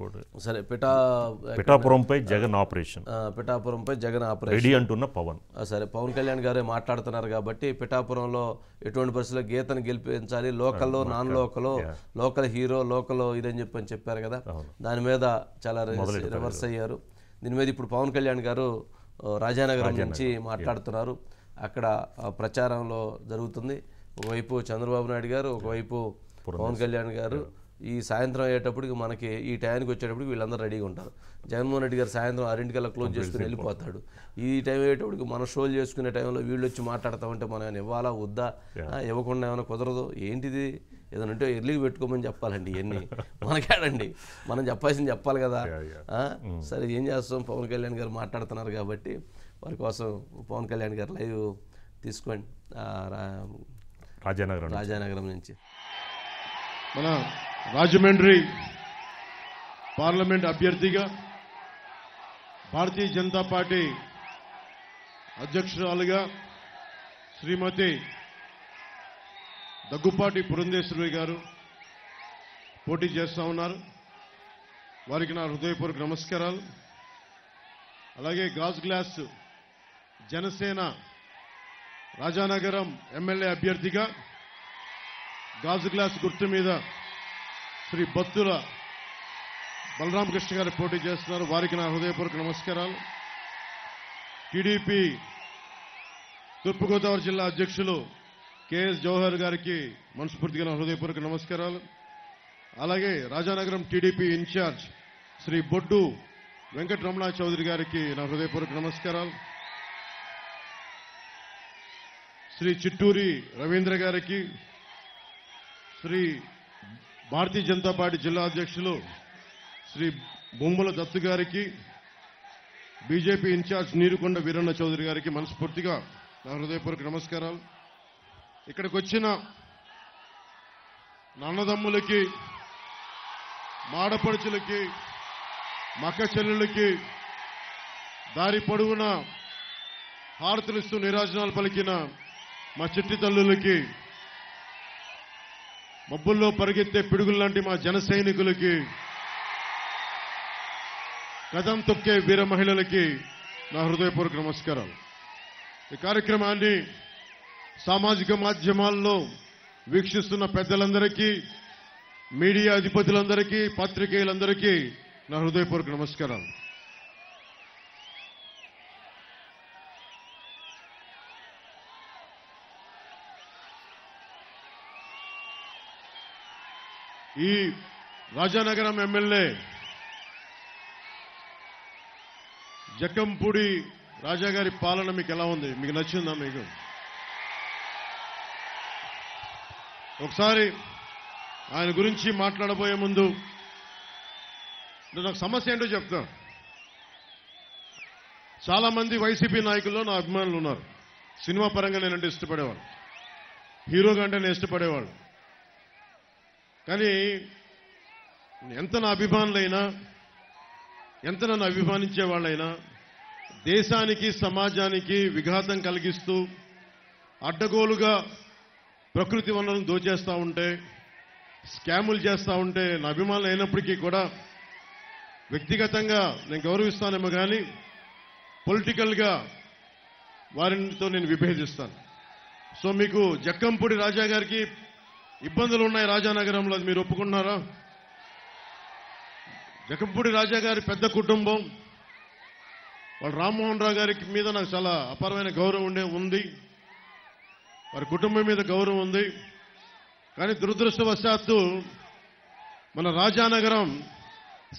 ఇంకోటి సరే పిఠాపురంపై జగన్ ఆపరేషన్ పిఠాపురంపై జగన్ ఆపరేషన్ రెడీ అంటున్న పవన్. సరే, పవన్ కళ్యాణ్ గారే మాట్లాడుతున్నారు కాబట్టి పిఠాపురంలో ఎటువంటి పరిస్థితుల్లో గీతను గెలిపించాలి, లోకల్లో నాన్ లోకల్లో, లోకల్ హీరో లోకల్ ఇదని చెప్పారు కదా, దాని మీద చాలా రివర్స్ అయ్యారు. దీని మీద ఇప్పుడు పవన్ కళ్యాణ్ గారు రాజానగరం నుంచి మాట్లాడుతున్నారు. అక్కడ ప్రచారంలో జరుగుతుంది. ఒకవైపు చంద్రబాబు నాయుడు గారు, ఒకవైపు పవన్ కళ్యాణ్ గారు. ఈ సాయంత్రం అయ్యేటప్పటికి మనకి ఈ టైంకి వచ్చేటప్పటికి వీళ్ళందరూ రెడీగా ఉంటారు. జగన్మోహన్ రెడ్డి గారు సాయంత్రం 6 క్లోజ్ చేసుకుని వెళ్ళిపోతాడు. ఈ టైం అయ్యేటప్పటికి మన షోలు చేసుకునే టైంలో వీళ్ళు వచ్చి మాట్లాడతామంటే మనం ఏమైనా ఇవ్వాలా వద్దా, ఇవ్వకుండా ఏమైనా కుదరదు, ఏంటిది ఏదైనా ఉంటే ఎర్లీగా పెట్టుకోమని చెప్పాలండి. ఇవన్నీ మనకేడండి, మనం చెప్పాల్సింది చెప్పాలి కదా. సరే, ఏం చేస్తాం, పవన్ కళ్యాణ్ గారు మాట్లాడుతున్నారు కాబట్టి వారి కోసం పవన్ కళ్యాణ్ గారు లైవ్ తీసుకోండి రాజానగరం నుంచి. మన రాజమండ్రి పార్లమెంట్ అభ్యర్థిగా భారతీయ జనతా పార్టీ అధ్యక్షురాలుగా శ్రీమతి దగ్గుపాటి పురంధేశ్వరి గారు పోటీ చేస్తూ ఉన్నారు. వారికి నా హృదయపూర్వక నమస్కారాలు. అలాగే గాజు గ్లాస్ జనసేన రాజానగరం ఎమ్మెల్యే అభ్యర్థిగా గాజు గ్లాస్ గుర్తు మీద శ్రీ బత్తుల బలరామకృష్ణ గారు పోటీ చేస్తున్నారు. వారికి నా హృదయపూర్వక నమస్కారాలు. టీడీపీ తూర్పుగోదావరి జిల్లా అధ్యక్షులు కెఎస్ జవహర్ గారికి మనస్ఫూర్తిగా నా హృదయపూర్వక నమస్కారాలు. అలాగే రాజానగరం టీడీపీ ఇన్ఛార్జ్ శ్రీ బొడ్డు వెంకటరమణ చౌదరి గారికి నా హృదయపూర్వక నమస్కారాలు. శ్రీ చిట్టూరి రవీంద్ర గారికి, శ్రీ భారతీయ జనతా పార్టీ జిల్లా అధ్యక్షులు శ్రీ బొమ్మల దత్తు గారికి, బీజేపీ ఇన్ఛార్జ్ నీరుకొండ వీరన్న చౌదరి గారికి మనస్ఫూర్తిగా నా హృదయపూర్వక నమస్కారాలు. ఇక్కడికి వచ్చిన నాన్నదమ్ములకి, మాడపడుచులకి, మక్క చెల్లెళ్ళకి, దారి పొడవున హారతులిస్తూ నీరాజనాలు పలికిన మా చిట్టి తల్లులకి, మబ్బుల్లో పరిగెత్తే పిడుగుల్లాంటి మా జన సైనికులకి, కదం తొక్కే వీర మహిళలకి నా హృదయపూర్వక నమస్కారాలు. ఈ కార్యక్రమాన్ని సామాజిక మాధ్యమాల్లో వీక్షిస్తున్న పెద్దలందరికీ, మీడియా అధిపతులందరికీ, పాత్రికేయులందరికీ నా హృదయపూర్వక నమస్కారాలు. ఈ రాజానగరం ఎమ్మెల్యే జక్కంపూడి రాజా గారి పాలన మీకు ఎలా ఉంది? మీకు నచ్చిందా? మీకు ఒకసారి ఆయన గురించి మాట్లాడబోయే ముందు నాకు సమస్య ఏంటో చెప్తా. చాలా మంది వైసీపీ నాయకుల్లో నా అభిమానులు ఉన్నారు. సినిమా పరంగా నేనంటే ఇష్టపడేవాళ్ళు, హీరోగా అంటే నేను ఇష్టపడేవాళ్ళు. కానీ ఎంత నా అభిమానులైనా, ఎంత నన్ను అభిమానించే వాళ్ళైనా దేశానికి సమాజానికి విఘాతం కలిగిస్తూ అడ్డగోలుగా ప్రకృతి వనరులను దోచేస్తూ ఉంటే, స్కాములు చేస్తూ ఉంటే నా అభిమానులు అయినప్పటికీ కూడా వ్యక్తిగతంగా నేను గౌరవిస్తానేమో కానీ పొలిటికల్గా వారితో నేను విభేదిస్తాను. సో మీకు జక్కంపూడి రాజా గారికి ఇబ్బందులు ఉన్నాయి రాజానగరంలో, అది మీరు ఒప్పుకుంటున్నారా? జక్కంపూడి రాజా గారి పెద్ద కుటుంబం, వాళ్ళు రామ్మోహన్ రావు గారికి మీద నాకు చాలా అపారమైన గౌరవం ఉంది, వారి కుటుంబం మీద గౌరవం ఉంది. కానీ దురదృష్టవశాత్తు మన రాజానగరం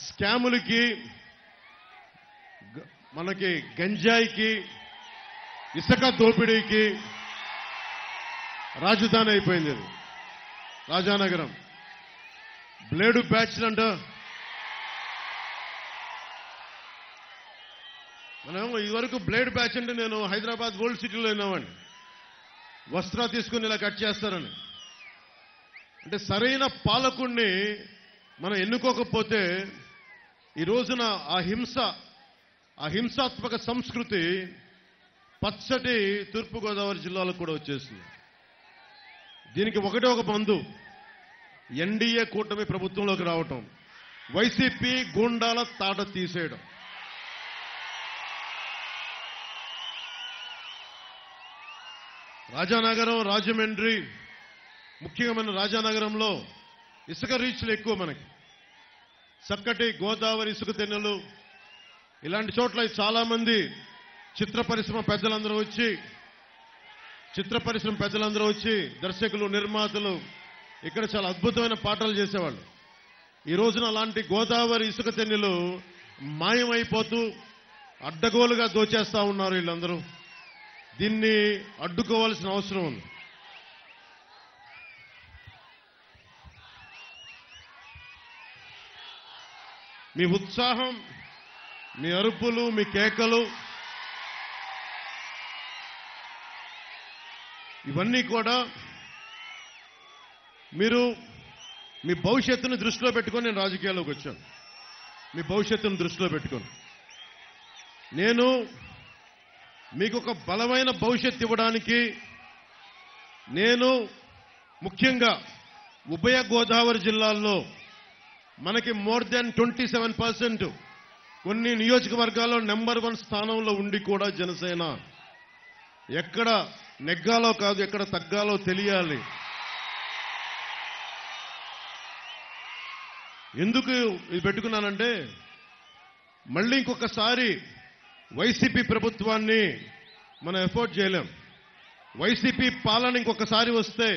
స్కాములకి, మనకి గంజాయికి, ఇసుక దోపిడీకి రాజధాని అయిపోయింది. రాజానగరం బ్లేడు బ్యాచ్లంట. మనం ఇదివరకు బ్లేడ్ బ్యాచ్ అంటే నేను హైదరాబాద్ ఓల్డ్ సిటీలో విన్నామండి. వస్త్రా తీసుకుని ఇలా కట్ చేస్తారని. అంటే సరైన పాలకుణ్ణి మనం ఎన్నుకోకపోతే ఈ రోజున ఆ హింసాత్మక సంస్కృతి పచ్చటి తూర్పుగోదావరి జిల్లాలో కూడా వచ్చేసింది. దీనికి ఒకటే ఒక మందు, ఎన్డీఏ కూటమి ప్రభుత్వంలోకి రావటం. వైసీపీ గూండాల తాట తీసేయడం. రాజానగరం, రాజమండ్రి, ముఖ్యంగా మన రాజానగరంలో ఇసుక రీచ్లు ఎక్కువ. మనకి చక్కటి గోదావరి ఇసుక తెన్నెలు, ఇలాంటి చోట్ల చాలా మంది చిత్ర పరిశ్రమ పెద్దలందరూ వచ్చి దర్శకులు, నిర్మాతలు ఇక్కడ చాలా అద్భుతమైన పాటలు చేసేవాళ్ళు. ఈ రోజున అలాంటి గోదావరి ఇసుక తెన్నెలు మాయమైపోతూ అడ్డగోలుగా దోచేస్తా ఉన్నారు వీళ్ళందరూ. దీన్ని అడ్డుకోవాల్సిన అవసరం ఉంది. మీ ఉత్సాహం, మీ అరుపులు, మీ కేకలు ఇవన్నీ కూడా మీరు మీ భవిష్యత్తును దృష్టిలో పెట్టుకొని నేను రాజకీయాల్లోకి వచ్చాను. మీ భవిష్యత్తును దృష్టిలో పెట్టుకొని నేను మీకు ఒక బలమైన భవిష్యత్తు ఇవ్వడానికి నేను ముఖ్యంగా ఉభయ గోదావరి జిల్లాల్లో మనకి మోర్ దాన్ 27% కొన్ని నియోజకవర్గాల్లో నెంబర్ 1 స్థానంలో ఉండి కూడా జనసేన ఎక్కడ నెగ్గాలో కాదు, ఎక్కడ తగ్గాలో తెలియాలి. ఎందుకు ఇది పెట్టుకున్నానంటే, మళ్ళీ ఇంకొకసారి వైసీపీ ప్రభుత్వాన్ని మనం ఎఫోర్డ్ చేయలేం. వైసీపీ పాలన ఇంకొకసారి వస్తే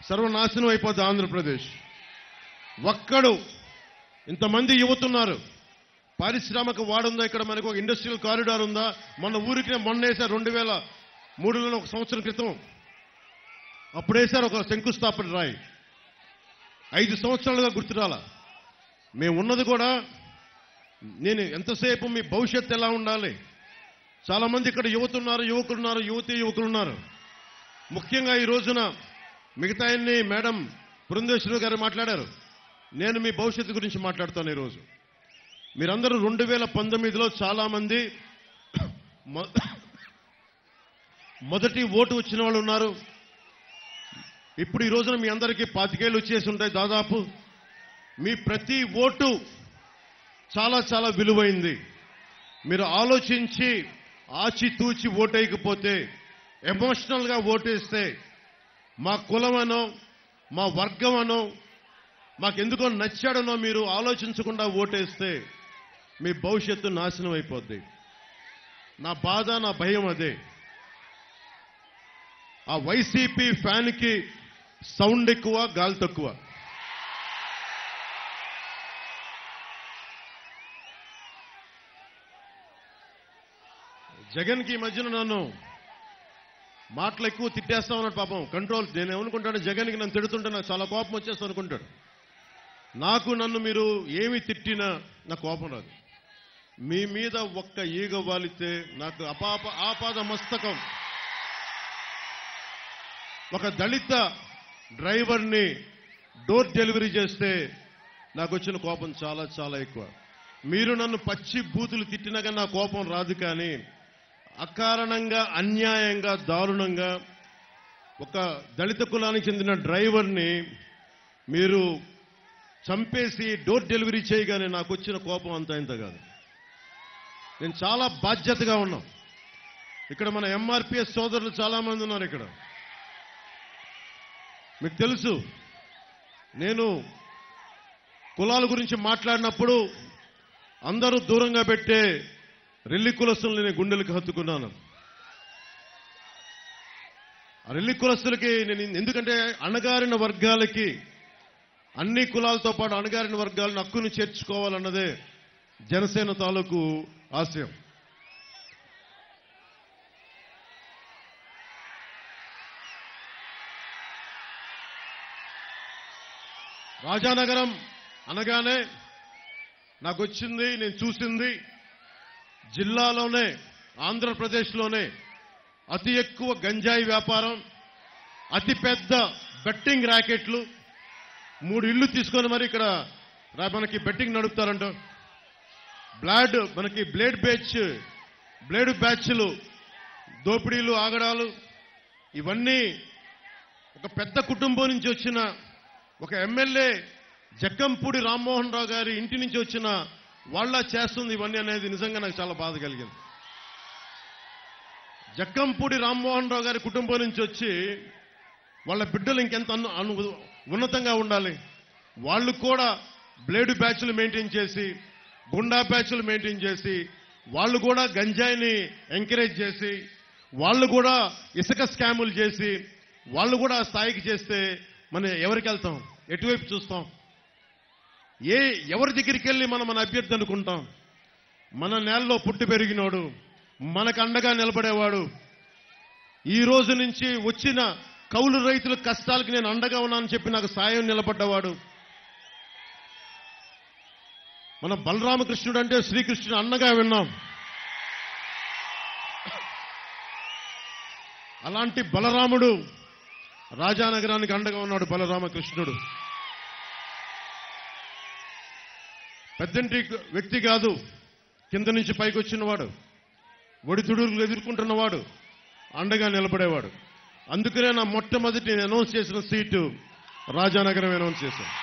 సర్వనాశనం అయిపోద్ది ఆంధ్రప్రదేశ్. ఒక్కడు ఇంతమంది యువతున్నారు, పారిశ్రామిక వాడుందా, ఇక్కడ మనకు ఒక ఇండస్ట్రియల్ కారిడార్ ఉందా? మొన్న వేశారు 2003లో, ఒక సంవత్సరం క్రితం అప్పుడు వేశారు ఒక శంకుస్థాపన రాయి. 5 సంవత్సరాలుగా గుర్తురాల. మేము ఉన్నది కూడా, నేను ఎంతసేపు మీ భవిష్యత్తు ఎలా ఉండాలి. చాలా మంది ఇక్కడ యువకులున్నారు, యువకులున్నారు. ముఖ్యంగా ఈ రోజున మిగతా మేడం పురంధేశ్వరి గారు మాట్లాడారు. నేను మీ భవిష్యత్తు గురించి మాట్లాడుతాను. ఈరోజు మీరందరూ 2019లో చాలా మంది మొదటి ఓటు వచ్చిన వాళ్ళు ఉన్నారు. ఇప్పుడు ఈ రోజున మీ అందరికీ 25 ఏళ్ళు వచ్చేసి ఉంటాయి దాదాపు. మీ ప్రతి ఓటు చాలా చాలా విలువైంది. మీరు ఆలోచించి ఆచితూచి ఓటేయకపోతే, ఎమోషనల్గా ఓటేస్తే, మా కులమనో మా వర్గమనో మాకెందుకో నచ్చాడనో మీరు ఆలోచించకుండా ఓటేస్తే మీ భవిష్యత్తు నాశనం అయిపోద్ది. నా బాధ, నా భయం అదే. ఆ వైసీపీ ఫ్యాన్కి సౌండ్ ఎక్కువ, గాలి తక్కువ. జగన్కి ఈ మధ్యన నన్ను మాటలు ఎక్కువ తిట్టేస్తా ఉన్నాడు పాపం. కంట్రోల్. నేను ఏమనుకుంటాను, జగన్కి నన్ను తిడుతుంటే నాకు చాలా కోపం వచ్చేస్తా అనుకుంటాడు. నన్ను మీరు ఏమి తిట్టినా నాకు కోపం రాదు. మీ మీద ఒక్క ఈగ వాలితే నాకు ఆపాద మస్తకం. ఒక దళిత డ్రైవర్ని డోర్ డెలివరీ చేస్తే నాకు వచ్చిన కోపం చాలా చాలా ఎక్కువ. మీరు నన్ను పచ్చి బూతులు తిట్టినా కానీ నా కోపం రాదు. కానీ అకారణంగా, అన్యాయంగా, దారుణంగా ఒక దళిత కులానికి చెందిన డ్రైవర్ని మీరు చంపేసి డోర్ డెలివరీ చేయగానే నాకు వచ్చిన కోపం అంత ఇంత కాదు. నేను చాలా బాధ్యతగా ఉన్నాం. ఇక్కడ మన ఎంఆర్పిఎస్ సోదరులు చాలా మంది ఉన్నారు. ఇక్కడ మీకు తెలుసు, నేను కులాల గురించి మాట్లాడినప్పుడు అందరూ దూరంగా పెట్టే రెల్లి కులస్తుల్ని నేను గుండెలకు హత్తుకున్నాను. ఆ రెల్లి కులస్తులకి నేను ఎందుకంటే అణగారిన వర్గాలకి, అన్ని కులాలతో పాటు అణగారిన వర్గాలను హక్కును చేర్చుకోవాలన్నదే జనసేన తాలూకు ఆశయం. రాజానగరం అనగానే నాకు వచ్చింది, నేను చూసింది, జిల్లాలోనే, ఆంధ్రప్రదేశ్లోనే అతి ఎక్కువ గంజాయి వ్యాపారం, అతి పెద్ద బెట్టింగ్ ర్యాకెట్లు, 3 ఇళ్లు తీసుకొని మరి ఇక్కడ మనకి బెట్టింగ్ నడుపుతారంట. మనకి బ్లేడ్ బ్యాచ్లు, దోపిడీలు, ఆగడాలు, ఇవన్నీ ఒక పెద్ద కుటుంబం నుంచి వచ్చిన ఒక ఎమ్మెల్యే జక్కంపూడి రామ్మోహన్ రావు గారి ఇంటి నుంచి వచ్చిన వాళ్ళ చేస్తుంది ఇవన్నీ అనేది నిజంగా నాకు చాలా బాధ కలిగింది. జక్కంపూడి రామ్మోహన్ రావు గారి కుటుంబం నుంచి వచ్చి వాళ్ళ బిడ్డలు ఇంకెంత ఉన్నతంగా ఉండాలి. వాళ్ళు కూడా బ్లేడు బ్యాచ్లు మెయింటైన్ చేసి, గుండా బ్యాచ్లు మెయింటైన్ చేసి, వాళ్ళు కూడా గంజాయిని ఎంకరేజ్ చేసి, వాళ్ళు కూడా ఇసుక స్కాములు చేసి, వాళ్ళు కూడా ఆ స్థాయికి చేస్తే మనం ఎవరికి వెళ్తాం? ఎటువైపు చూస్తాం? ఎవరి దగ్గరికి వెళ్ళి మనం మన అభ్యర్థి అనుకుంటాం? మన నేలలో పుట్టి పెరిగినోడు, మనకు అండగా నిలబడేవాడు, ఈ రోజు నుంచి వచ్చిన కౌలు రైతుల కష్టాలకి నేను అండగా ఉన్నానని చెప్పి నాకు సాయం నిలబడ్డవాడు, మన బలరామకృష్ణుడు అంటే శ్రీకృష్ణుడు అన్నగా విన్నాం. అలాంటి బలరాముడు రాజానగరానికి అండగా ఉన్నాడు. బలరామకృష్ణుడు పెద్దంటి వ్యక్తి కాదు, కింద నుంచి పైకి వచ్చినవాడు, ఒడిదుడుకులు ఎదుర్కొంటున్నవాడు, అండగా నిలబడేవాడు. అందుకనే నా మొట్టమొదటి నేను అనౌన్స్ చేసిన సీటు రాజానగరం అనౌన్స్ చేశాను.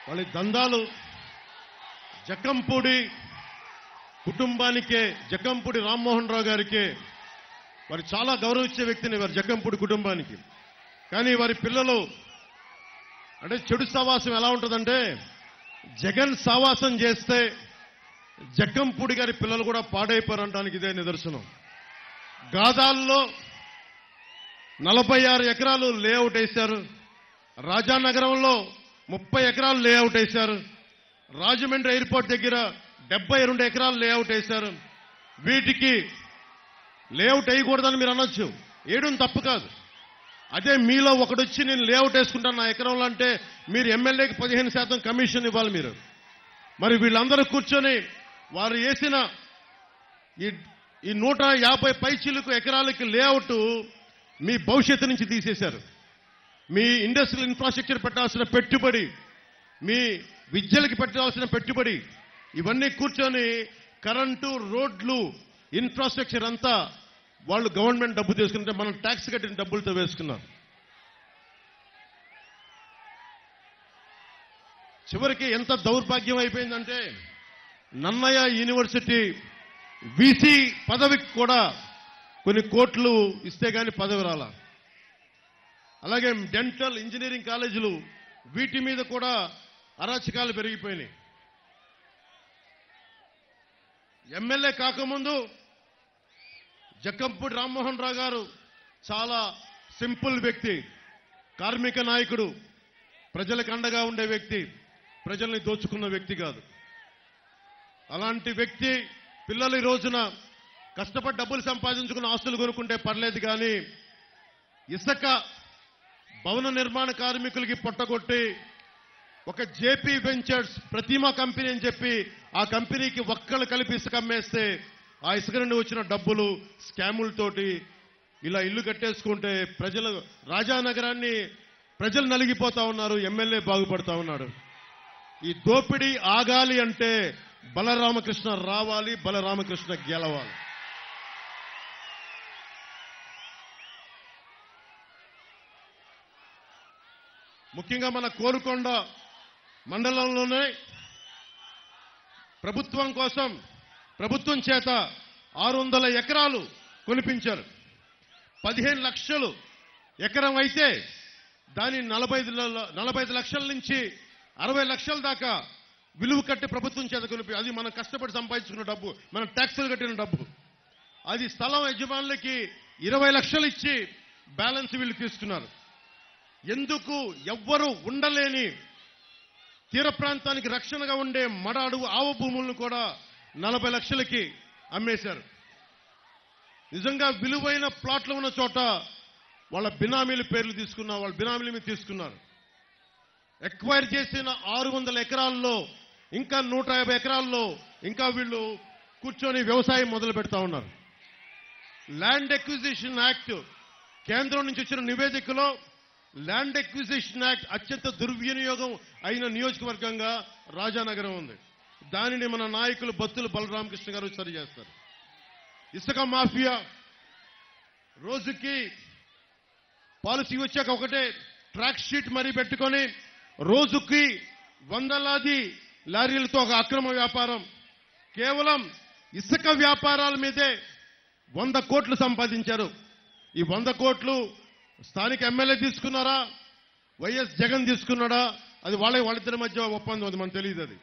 వాళ్ళ దందాలు జక్కంపూడి కుటుంబానికే, జక్కంపూడి రామ్మోహన్ రావు గారికే వారు చాలా గౌరవించే వ్యక్తిని వారి జక్కంపూడి కుటుంబానికి. కానీ వారి పిల్లలు అంటే చెడు సావాసం ఎలా ఉంటుందంటే, జగన్ సావాసం చేస్తే జక్కంపూడి గారి పిల్లలు కూడా పాడైపోరనడానికి ఇదే నిదర్శనం. గాదాల్లో 46 ఎకరాలు లేఅవుట్ వేశారు, రాజానగరంలో 30 ఎకరాలు లేఅవుట్ వేశారు, రాజమండ్రి ఎయిర్పోర్ట్ దగ్గర 72 ఎకరాలు లేఅవుట్ వేశారు. వీటికి లేఅవుట్ వేయకూడదని మీరు అనొచ్చు, వేయడం తప్పు కాదు. అదే మీలో ఒకడొచ్చి నేను లేఅవుట్ వేసుకుంటాను నా ఎకరంలో అంటే మీరు ఎమ్మెల్యేకి 15% కమిషన్ ఇవ్వాలి మీరు. మరి వీళ్ళందరూ కూర్చొని వారు వేసిన ఈ 150 పైచిలకు ఎకరాలకి లేఅవుట్ మీ భవిష్యత్తు నుంచి తీసేశారు. మీ ఇండస్ట్రియల్ ఇన్ఫ్రాస్ట్రక్చర్ పెట్టాల్సిన పెట్టుబడి, మీ విద్యలకి పెట్టాల్సిన పెట్టుబడి, ఇవన్నీ కూర్చొని కరెంటు, రోడ్లు, ఇన్ఫ్రాస్ట్రక్చర్ అంతా వాళ్ళు గవర్నమెంట్ డబ్బు తీసుకుంటే మనం ట్యాక్స్ కట్టిన డబ్బులతో వేసుకున్నారు. చివరికి ఎంత దౌర్భాగ్యం అయిపోయిందంటే, నన్నయ్య యూనివర్సిటీ వీసీ పదవికి కూడా కొన్ని కోట్లు ఇస్తే గాని పదవి రాలా. అలాగే డెంటల్, ఇంజనీరింగ్ కాలేజీలు, వీటి మీద కూడా అరాచకాలు పెరిగిపోయినాయి. ఎమ్మెల్యే కాకముందు జక్కంపూడి రామ్మోహన్ రావు గారు చాలా సింపుల్ వ్యక్తి, కార్మిక నాయకుడు, ప్రజలకు అండగా ఉండే వ్యక్తి, ప్రజల్ని దోచుకున్న వ్యక్తి కాదు. అలాంటి వ్యక్తి పిల్లలు ఈ రోజున కష్టపడి డబ్బులు సంపాదించుకున్న ఆస్తులు కొనుక్కుంటే పర్లేదు, కానీ ఇసుక భవన నిర్మాణ కార్మికులకి పొట్టగొట్టి ఒక జేపీ వెంచర్స్ ప్రతిమా కంపెనీ అని చెప్పి ఆ కంపెనీకి ఒక్కళ్ళు కలిపి ఇసుక అమ్మేస్తే ఆ ఇసుక నుండి వచ్చిన డబ్బులు స్కాములతోటి ఇలా ఇల్లు కట్టేసుకుంటే ప్రజలు, రాజానగరాన్ని ప్రజలు నలిగిపోతా ఉన్నారు, ఎమ్మెల్యే బాగుపడతా ఉన్నాడు. ఈ దోపిడీ ఆగాలి అంటే బలరామకృష్ణ రావాలి, బలరామకృష్ణ గెలవాలి. ముఖ్యంగా మన కోరుకొండ మండలంలోనే ప్రభుత్వం కోసం, ప్రభుత్వం చేత 600 ఎకరాలు కొనిపించారు. 15 లక్షలు ఎకరం అయితే దాని 45 లక్షల నుంచి 60 లక్షల దాకా విలువ కట్టి ప్రభుత్వం చేత కొనిపి, అది మనం కష్టపడి సంపాదించుకున్న డబ్బు, మనం ట్యాక్సులు కట్టిన డబ్బు. అది స్థలం యజమానులకి 20 లక్షలు ఇచ్చి బ్యాలెన్స్ వీళ్ళు తీసుకున్నారు. ఎందుకు ఎవ్వరూ ఉండలేని తీర ప్రాంతానికి రక్షణగా ఉండే మడ అడుగు ఆవ భూములను కూడా 40 లక్షలకి అమ్మేశారు. నిజంగా విలువైన ప్లాట్లు ఉన్న చోట వాళ్ళ బినామీల పేర్లు తీసుకున్నారు, వాళ్ళ బినామీల మీద తీసుకున్నారు. ఎక్వైర్ చేసిన 600 ఎకరాల్లో ఇంకా 150 ఎకరాల్లో ఇంకా వీళ్ళు కూర్చొని వ్యవసాయం మొదలు పెడతా ఉన్నారు. ల్యాండ్ ఎక్విజిషన్ యాక్ట్ కేంద్రం నుంచి వచ్చిన నివేదికలో ల్యాండ్ ఎక్విజిషన్ యాక్ట్ అత్యంత దుర్వినియోగం అయిన నియోజకవర్గంగా రాజానగరం ఉంది. దానిని మన నాయకులు బత్తుల బలరామకృష్ణ గారు సరి చేస్తారు. ఇసుక మాఫియా రోజుకి పాలసీ వచ్చాక ఒకటే ట్రాక్ షీట్ మరీ పెట్టుకొని రోజుకి వందలాది లారీలతో ఒక అక్రమ వ్యాపారం. కేవలం ఇసుక వ్యాపారాల మీదే 100 కోట్లు సంపాదించారు. ఈ 100 కోట్లు స్థానిక ఎమ్మెల్యే తీసుకున్నారా, వైఎస్ జగన్ తీసుకున్నాడా, అది వాళ్ళిద్దరి మధ్య ఒప్పందం, అది మనకు తెలియదు. అది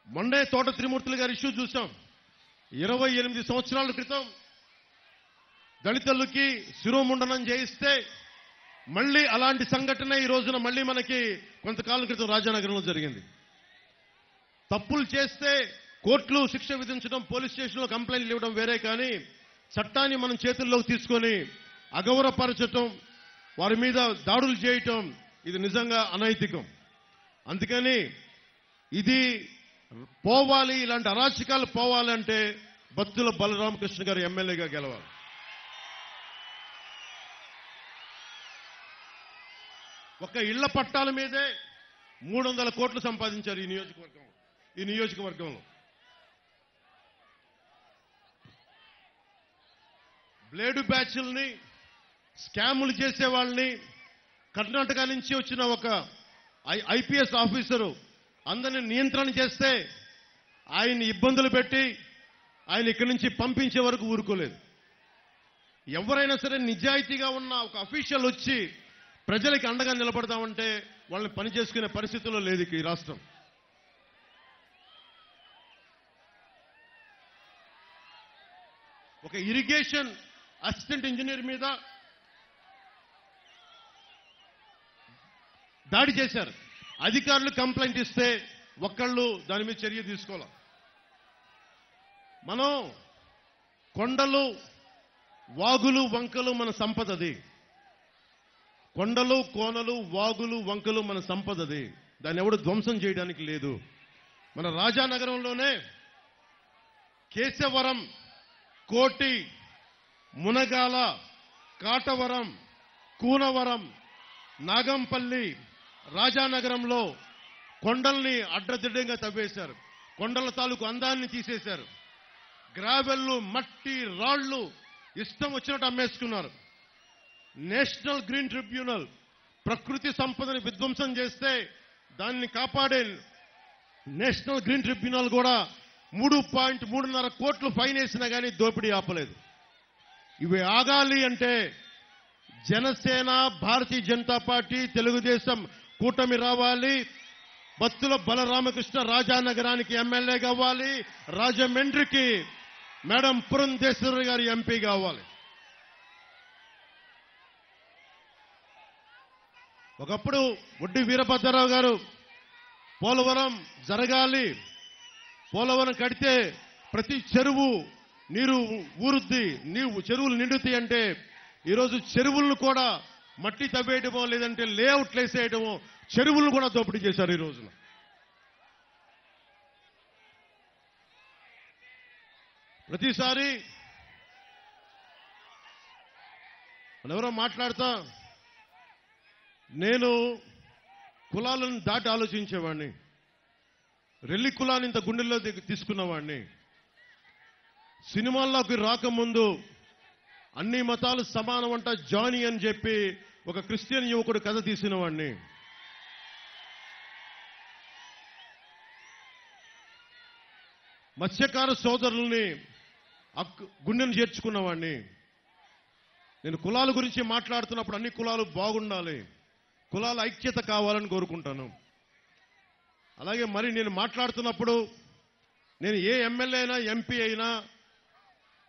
మొన్నే తోట త్రిమూర్తులు గారి ఇష్యూ చూసాం. 28 సంవత్సరాల క్రితం దళితులకి శిరోముండనం చేయిస్తే మళ్ళీ అలాంటి సంఘటన ఈ రోజున మళ్ళీ మనకి కొంతకాలం క్రితం రాజానగరంలో జరిగింది. తప్పులు చేస్తే కోర్టులు శిక్ష విధించడం, పోలీస్ స్టేషన్లో కంప్లైంట్లు ఇవ్వడం వేరే, కానీ చట్టాన్ని మనం చేతుల్లోకి తీసుకొని అగౌరవపరచటం, వారి మీద దాడులు చేయటం, ఇది నిజంగా అనైతికం. అందుకని ఇది పోవాలి, ఇలాంటి అరాచకాలు పోవాలంటే బత్తుల బలరామకృష్ణ గారు ఎమ్మెల్యేగా గెలవాలి. ఒక ఇళ్ల పట్టాల మీదే 300 కోట్లు సంపాదించారు ఈ నియోజకవర్గంలో. బ్లేడు బ్యాచ్ల్ని, స్కాములు చేసే వాళ్ళని, కర్ణాటక నుంచి వచ్చిన ఒక ఐపీఎస్ ఆఫీసరు అందరిని నియంత్రణ చేస్తే ఆయన్ని ఇబ్బందులు పెట్టి ఆయన ఇక్కడి నుంచి పంపించే వరకు ఊరుకోలేదు. ఎవరైనా సరే నిజాయితీగా ఉన్న ఒక అఫీషియల్ వచ్చి ప్రజలకి అండగా నిలబడదామంటే వాళ్ళని పని చేసుకునే పరిస్థితుల్లో లేదు ఈ రాష్ట్రం. ఒక ఇరిగేషన్ అసిస్టెంట్ ఇంజనీర్ మీద దాడి చేశారు. అధికారులు కంప్లైంట్ ఇస్తే ఒక్కళ్ళు దాని మీద చర్య తీసుకోవాలి. మనం కొండలు, వాగులు, వంకలు మన సంపదది. కొండలు, కోనలు, వాగులు, వంకలు మన సంపదది. దాన్ని ఎవడు ధ్వంసం చేయడానికి లేదు. మన రాజానగరంలోనే కేశవరం, కోటి, మునగాల, కాటవరం, కూనవరం, నాగంపల్లి, రాజానగరంలో కొండల్ని అడ్డదిడ్డంగా తవ్వేశారు. కొండల తాలూకు అందాన్ని తీసేశారు. గ్రావెల్లు, మట్టి, రాళ్లు ఇష్టం వచ్చినట్టు అమ్మేసుకున్నారు. నేషనల్ గ్రీన్ ట్రిబ్యునల్ ప్రకృతి సంపదని విధ్వంసం చేస్తే దాన్ని కాపాడే నేషనల్ గ్రీన్ ట్రిబ్యునల్ కూడా 3.3 కోట్లు ఫైన్ వేసినా కానీ దోపిడీ ఆపలేదు. ఇవి ఆగాలి అంటే జనసేన, భారతీయ జనతా పార్టీ, తెలుగుదేశం కూటమి రావాలి. బత్తుల బలరామకృష్ణ రాజానగరానికి ఎమ్మెల్యే కావాలి. రాజమండ్రికి మేడం పురంధేశ్వరి గారి ఎంపీ కావాలి. ఒకప్పుడు వడ్డీ వీరభద్రరావు గారు పోలవరం జరగాలి, పోలవరం కడితే ప్రతి చెరువు నీరు ఊరుద్ది, చెరువులు నిండుతాయి అంటే ఈరోజు చెరువులను కూడా మట్టి తవ్వేయటమో లేదంటే లేఅవుట్లు వేసేయటమో చెరువులను కూడా దోపిడీ చేశారు. ఈ రోజున ప్రతిసారి ఎవరో మాట్లాడతా నేను కులాలను దాటి ఆలోచించేవాడిని, రెల్లి కులాన్ని ఇంత గుండెల్లో తీసుకున్నవాడిని. సినిమాల్లోకి రాకముందు అన్ని మతాలు సమానం అంట జానీ అని చెప్పి ఒక క్రిస్టియన్ యువకుడు కథ తీసిన వాడిని. మత్స్యకార సోదరుల్ని గుండెను చేర్చుకున్నవాడిని. నేను కులాల గురించి మాట్లాడుతున్నప్పుడు అన్ని కులాలు బాగుండాలి, కులాల ఐక్యత కావాలని కోరుకుంటాను. అలాగే మరి నేను మాట్లాడుతున్నప్పుడు నేను ఏ ఎమ్మెల్యే అయినా, ఎంపీ అయినా,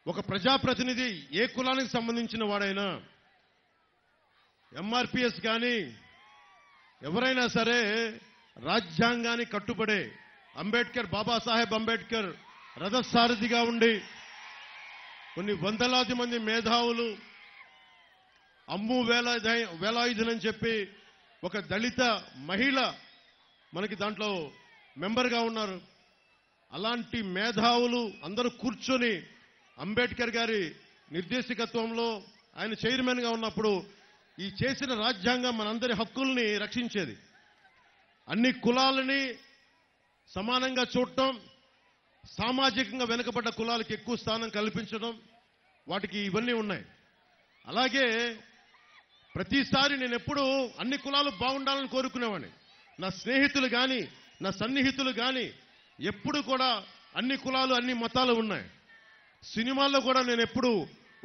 ఒక ప్రజాప్రతినిధి ఏ కులానికి సంబంధించిన వాడైనా, ఎంఆర్పిఎస్ కానీ ఎవరైనా సరే రాజ్యాంగానికి కట్టుబడే అంబేద్కర్, బాబాసాహెబ్ అంబేద్కర్ రథసారథిగా ఉండి కొన్ని వందలాది మంది మేధావులు అమ్ము వేలాయుధనని చెప్పి ఒక దళిత మహిళ మనకి దాంట్లో మెంబర్గా ఉన్నారు. అలాంటి మేధావులు అందరూ కూర్చొని అంబేద్కర్ గారి నిర్దేశకత్వంలో ఆయన చైర్మన్గా ఉన్నప్పుడు ఈ చేసిన రాజ్యాంగం మనందరి హక్కుల్ని రక్షించేది. అన్ని కులాలని సమానంగా చూడటం, సామాజికంగా వెనుకబడ్డ కులాలకు ఎక్కువ స్థానం కల్పించడం, వాటికి ఇవన్నీ ఉన్నాయి. అలాగే ప్రతిసారి నేను ఎప్పుడూ అన్ని కులాలు బాగుండాలని కోరుకునేవాడిని. నా స్నేహితులు కానీ నా సన్నిహితులు కానీ ఎప్పుడు కూడా అన్ని కులాలు అన్ని మతాలు ఉన్నాయి. సినిమాల్లో కూడా నేను ఎప్పుడు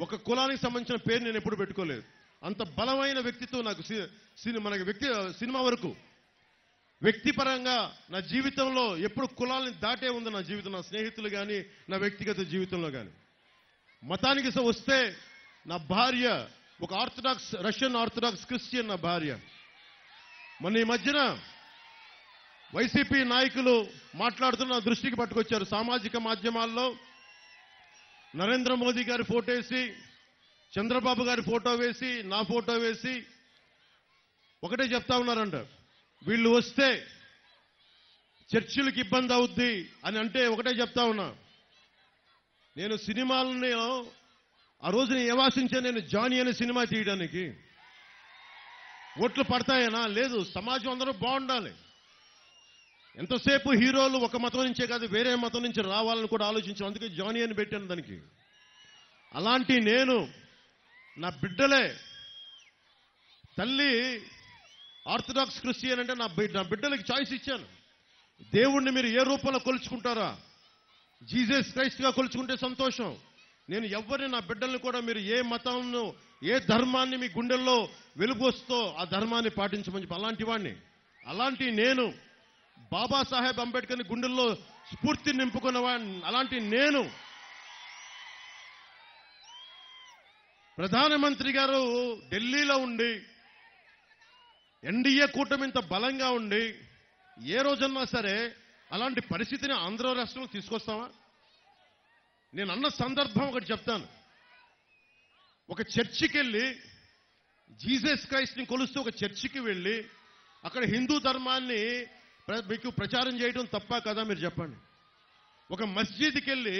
ఒక కులానికి సంబంధించిన పేరు నేను ఎప్పుడు పెట్టుకోలేదు. అంత బలమైన వ్యక్తిత్వం నాకు మనకి సినిమా వరకు వ్యక్తిపరంగా నా జీవితంలో ఎప్పుడు కులాలని దాటే ఉంది నా జీవితం, నా స్నేహితులు కానీ నా వ్యక్తిగత జీవితంలో కానీ. మతానికి వస్తే నా భార్య ఒక రష్యన్ ఆర్థడాక్స్ క్రిస్టియన్ నా భార్య. మొన్న ఈ మధ్యన వైసీపీ నాయకులు మాట్లాడుతున్న దృష్టికి పట్టుకొచ్చారు. సామాజిక మాధ్యమాల్లో నరేంద్ర మోదీ గారి ఫోటో వేసి, చంద్రబాబు గారి ఫోటో వేసి, నా ఫోటో వేసి ఒకటే చెప్తా ఉన్నారంట, వీళ్ళు వస్తే చర్చిలకు ఇబ్బంది అవుద్ది అని. అంటే ఒకటే చెప్తా ఉన్నా, నేను సినిమాలని ఆ రోజున ఏవాసించా, నేను జానీ అనే సినిమా తీయడానికి. ఓట్లు పడతాయనా? లేదు. సమాజం అందరూ బాగుండాలి. ఎంతసేపు హీరోలు ఒక మతం నుంచే కాదు వేరే మతం నుంచి రావాలని కూడా ఆలోచించాను. అందుకే జానీ అని పెట్టాను దానికి. అలాంటి నేను నా బిడ్డలే, తల్లి ఆర్థడాక్స్ క్రిస్టియన్ అంటే నా బిడ్డలకి చాయిస్ ఇచ్చాను. దేవుణ్ణి మీరు ఏ రూపంలో కొలుచుకుంటారా? జీసస్ క్రైస్ట్ గా కొలుచుకుంటే సంతోషం. నేను ఎవరిని, నా బిడ్డల్ని కూడా మీరు ఏ మతంను ఏ ధర్మాన్ని మీ గుండెల్లో వెలుగొస్తో ఆ ధర్మాన్ని పాటించమని చెప్పి అలాంటి వాడిని. అలాంటి నేను బాబాసాహెబ్ అంబేద్కర్ని గుండెల్లో స్ఫూర్తి నింపుకున్న వాడిని. అలాంటి నేను ప్రధానమంత్రి గారు ఢిల్లీలో ఉండి ఎన్డీఏ కూటమి ఇంత బలంగా ఉండి ఏ రోజన్నా సరే అలాంటి పరిస్థితిని ఆంధ్ర రాష్ట్రంలో తీసుకొస్తామా? నేను అన్న సందర్భం ఒకటి చెప్తాను. ఒక చర్చికి వెళ్ళి జీసస్ క్రైస్ట్ని కొలుస్తూ ఒక చర్చికి వెళ్ళి అక్కడ హిందూ ధర్మాన్ని మీకు ప్రచారం చేయడం తప్ప కదా మీరు చెప్పండి. ఒక మస్జిద్కి వెళ్ళి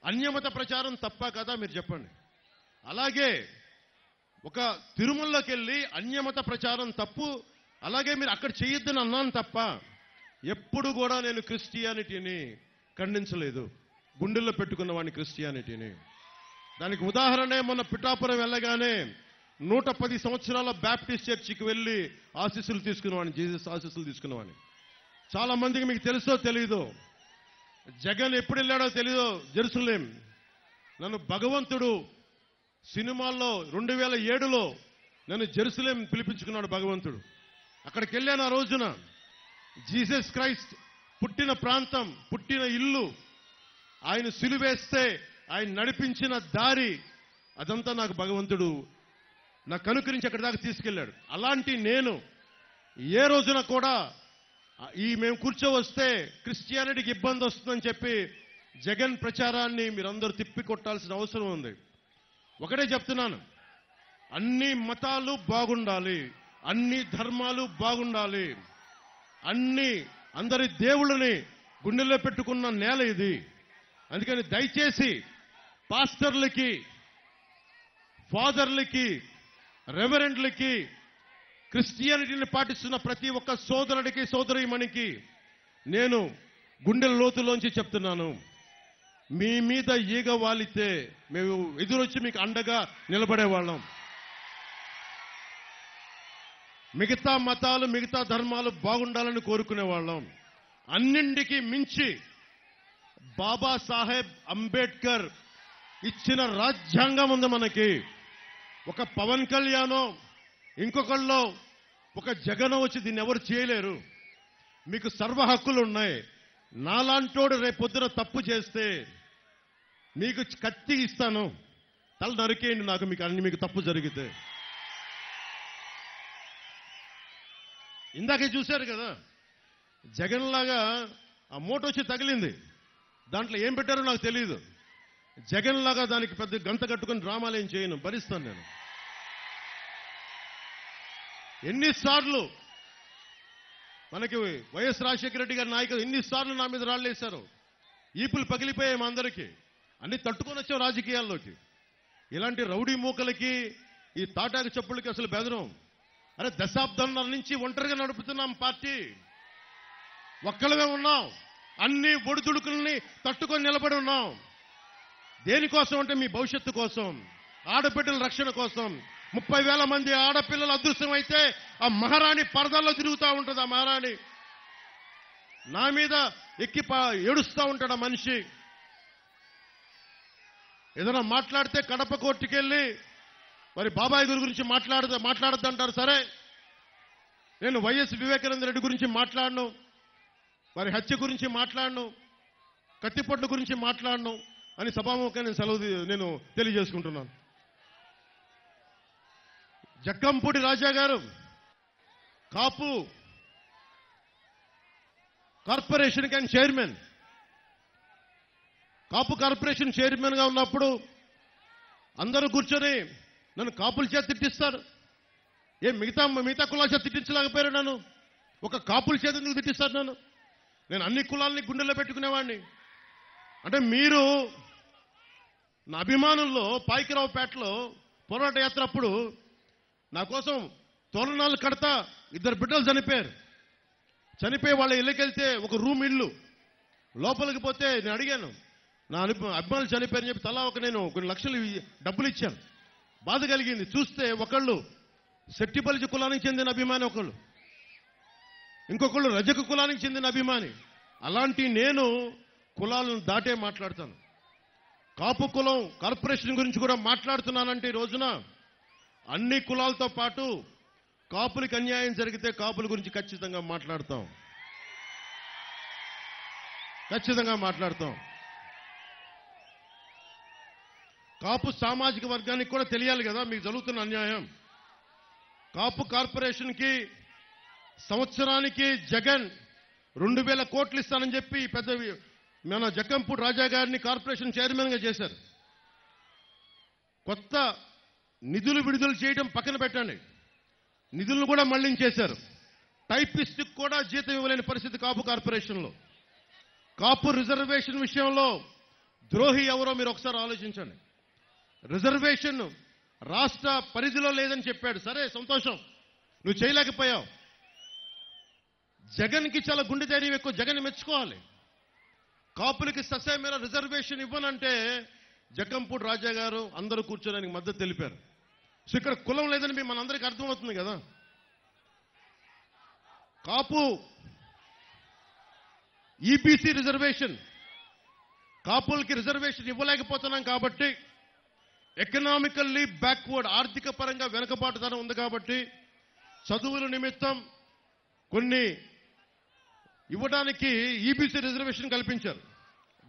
అన్యమత ప్రచారం తప్ప కదా మీరు చెప్పండి. అలాగే ఒక తిరుమలకి వెళ్ళి అన్యమత ప్రచారం తప్పు, అలాగే మీరు అక్కడ చేయొద్దని అన్నాను తప్ప ఎప్పుడు కూడా నేను క్రిస్టియానిటీని ఖండించలేదు. గుండెల్లో పెట్టుకున్న వాడిని క్రిస్టియానిటీని. దానికి ఉదాహరణ మొన్న పిఠాపురం వెళ్ళగానే 110 సంవత్సరాల బ్యాప్టిస్ట్ చర్చికి వెళ్ళి ఆశీస్సులు తీసుకున్నవాడిని, జీసస్ ఆశీస్సులు తీసుకున్నవాడిని. చాలా మందికి మీకు తెలుసో తెలీదో, జగన్ ఎప్పుడు వెళ్ళాడో తెలీదో జెరూసలేం. నన్ను భగవంతుడు సినిమాల్లో 2007లో నన్ను జెరూసలేం పిలిపించుకున్నాడు భగవంతుడు. అక్కడికి వెళ్ళాను. ఆ రోజున జీసస్ క్రైస్ట్ పుట్టిన ప్రాంతం, పుట్టిన ఇల్లు, ఆయన సిలువేస్తే ఆయన నడిపించిన దారి, అదంతా నాకు భగవంతుడు నాకు అనుకరించి అక్కడి దాకా తీసుకెళ్లాడు. అలాంటి నేను ఏ రోజున కూడా మేము కూర్చోవస్తే క్రిస్టియానిటీకి ఇబ్బంది వస్తుందని చెప్పి జగన్ ప్రచారాన్ని మీరందరూ తిప్పి కొట్టాల్సిన అవసరం ఉంది. ఒకటే చెప్తున్నాను, అన్ని మతాలు బాగుండాలి, అన్ని ధర్మాలు బాగుండాలి, అందరి దేవుళ్ళని గుండెల్లో పెట్టుకున్న నేల ఇది. అందుకని దయచేసి పాస్టర్లకి, ఫాదర్లకి, రెవరెండ్లకి, క్రిస్టియానిటీని పాటిస్తున్న ప్రతి ఒక్క సోదరుడికి, సోదరీమణికి నేను గుండెల లోతులోంచి చెప్తున్నాను, మీ మీద ఈగ వాలితే మేము ఎదురొచ్చి మీకు అండగా నిలబడేవాళ్ళం. మిగతా మతాలు, మిగతా ధర్మాలు బాగుండాలని కోరుకునేవాళ్ళం. అన్నింటికి మించి బాబాసాహెబ్ అంబేద్కర్ ఇచ్చిన రాజ్యాంగం ఉంది మనకి. ఒక పవన్ కళ్యాణో ఇంకొకళ్ళో ఒక జగనో వచ్చి దీన్ని ఎవరు చేయలేరు. మీకు సర్వ హక్కులు ఉన్నాయి. నాలాంటోడు రేపొద్దున తప్పు చేస్తే మీకు కత్తి ఇస్తాను, తల నరికేయండి నాకు, మీకు తప్పు జరిగితే. ఇందాకే చూశారు కదా, జగన్ లాగా ఆ మూట వచ్చి తగిలింది, దాంట్లో ఏం పెట్టారో నాకు తెలియదు. జగన్ లాగా దానికి పెద్ద గంత కట్టుకుని డ్రామాలు ఏం చేయను, భరిస్తాను నేను. ఎన్నిసార్లు మనకి వైఎస్ రాజశేఖర రెడ్డి గారి నాయకులు ఎన్నిసార్లు నా మీద రాళ్ళేశారు, ఈపులు పగిలిపోయాయి మా అందరికీ. అన్ని తట్టుకొని వచ్చాం రాజకీయాల్లోకి. ఇలాంటి రౌడీ మూకలకి ఈ తాటాకు చెప్పులకి అసలు బెదరం. అరే దశాబ్దంన్నర నుంచి ఒంటరిగా నడుపుతున్నాం పార్టీ, ఒక్కళ్ళమే ఉన్నాం, అన్ని ఒడిదుడుకుల్ని తట్టుకొని నిలబడి ఉన్నాం. దేనికోసం అంటే మీ భవిష్యత్తు కోసం, ఆడబిడ్డల రక్షణ కోసం. 30,000 మంది ఆడపిల్లలు అదృశ్యం అయితే ఆ మహారాణి పరదాల్లో తిరుగుతూ ఉంటుంది. ఆ మహారాణి నా మీద ఎక్కి ఏడుస్తూ ఉంటాడు ఆ మనిషి. ఏదైనా మాట్లాడితే కడప కోర్టుకెళ్ళి మరి బాబాయ్ గారి గురించి మాట్లాడద్దంటారు. సరే, నేను వైఎస్ వివేకానంద రెడ్డి గురించి మాట్లాడను, వారి హత్య గురించి మాట్లాడను, కత్తిపొట్ల గురించి మాట్లాడను అని సభాముఖంగా నేను తెలియజేసుకుంటున్నాను. జక్కంపూడి రాజా గారు కాపు కార్పొరేషన్కి ఆయన చైర్మన్. కాపు కార్పొరేషన్ చైర్మన్ గా ఉన్నప్పుడు అందరూ కూర్చొని నన్ను కాపుల చేత తిట్టిస్తారు. మిగతా కులాల చేత తిట్టించలేకపోయారు. నన్ను ఒక కాపుల చేత ఎందుకు తిట్టిస్తారు? నేను అన్ని కులాలని గుండెల్లో పెట్టుకునేవాడిని. అంటే మీరు నా అభిమానుల్లో పాయికిరావుపేటలో పోరాట యాత్ర అప్పుడు నా కోసం తోరణాలు కడతా 2 బిడ్డలు చనిపోయారు. చనిపోయి వాళ్ళ ఇళ్ళకెళ్తే ఒక రూమ్ ఇల్లు లోపలికి పోతే నేను అడిగాను, నా అభిమానులు చనిపోయారని చెప్పి తలా నేను కొన్ని లక్షలు డబ్బులు ఇచ్చాను. బాధ కలిగింది. చూస్తే ఒకళ్ళు శెట్టిపల్లి కులానికి చెందిన అభిమాని, ఒకళ్ళు ఇంకొకళ్ళు రజక కులానికి చెందిన అభిమాని. అలాంటి నేను కులాలను దాటే మాట్లాడతాను. కాపు కులం కార్పొరేషన్ గురించి కూడా మాట్లాడుతున్నానంటే ఈ రోజున అన్ని కులాలతో పాటు కాపులకి అన్యాయం జరిగితే కాపుల గురించి ఖచ్చితంగా మాట్లాడతాం. కాపు సామాజిక వర్గానికి కూడా తెలియాలి కదా మీకు జరుగుతున్న అన్యాయం. కాపు కార్పొరేషన్కి సంవత్సరానికి జగన్ 2,000 కోట్లు ఇస్తానని చెప్పి మన జక్కంపూడి రాజా గారిని కార్పొరేషన్ చైర్మన్ గా చేశారు. కొత్త నిధులు విడుదల చేయడం పక్కన పెట్టండి, నిధులను కూడా మళ్లించేశారు. టైపిస్ట్కి కూడా జీతం ఇవ్వలేని పరిస్థితి కాపు కార్పొరేషన్లో. కాపు రిజర్వేషన్ విషయంలో ద్రోహి ఎవరో మీరు ఒకసారి ఆలోచించండి. రిజర్వేషన్ రాష్ట్ర పరిధిలో లేదని చెప్పాడు. సరే, సంతోషం, నువ్వు చేయలేకపోయావు. జగన్కి చాలా గుండె ధైర్యం ఎక్కువ, జగన్ మెచ్చుకోవాలి. కాపులకి ససేమేర రిజర్వేషన్ ఇవ్వనంటే జక్కంపూడి రాజా గారు అందరూ కూర్చోడానికి మద్దతు తెలిపారు. సో ఇక్కడ కులం లేదని మనందరికీ అర్థమవుతుంది కదా. కాపు ఈబీసీ రిజర్వేషన్, కాపులకి రిజర్వేషన్ ఇవ్వలేకపోతున్నాం కాబట్టి, ఎకనామికల్లీ బ్యాక్వర్డ్, ఆర్థిక పరంగా వెనుకబాటుతనం ఉంది కాబట్టి చదువుల నిమిత్తం కొన్ని ఇవ్వడానికి ఈబీసీ రిజర్వేషన్ కల్పించారు.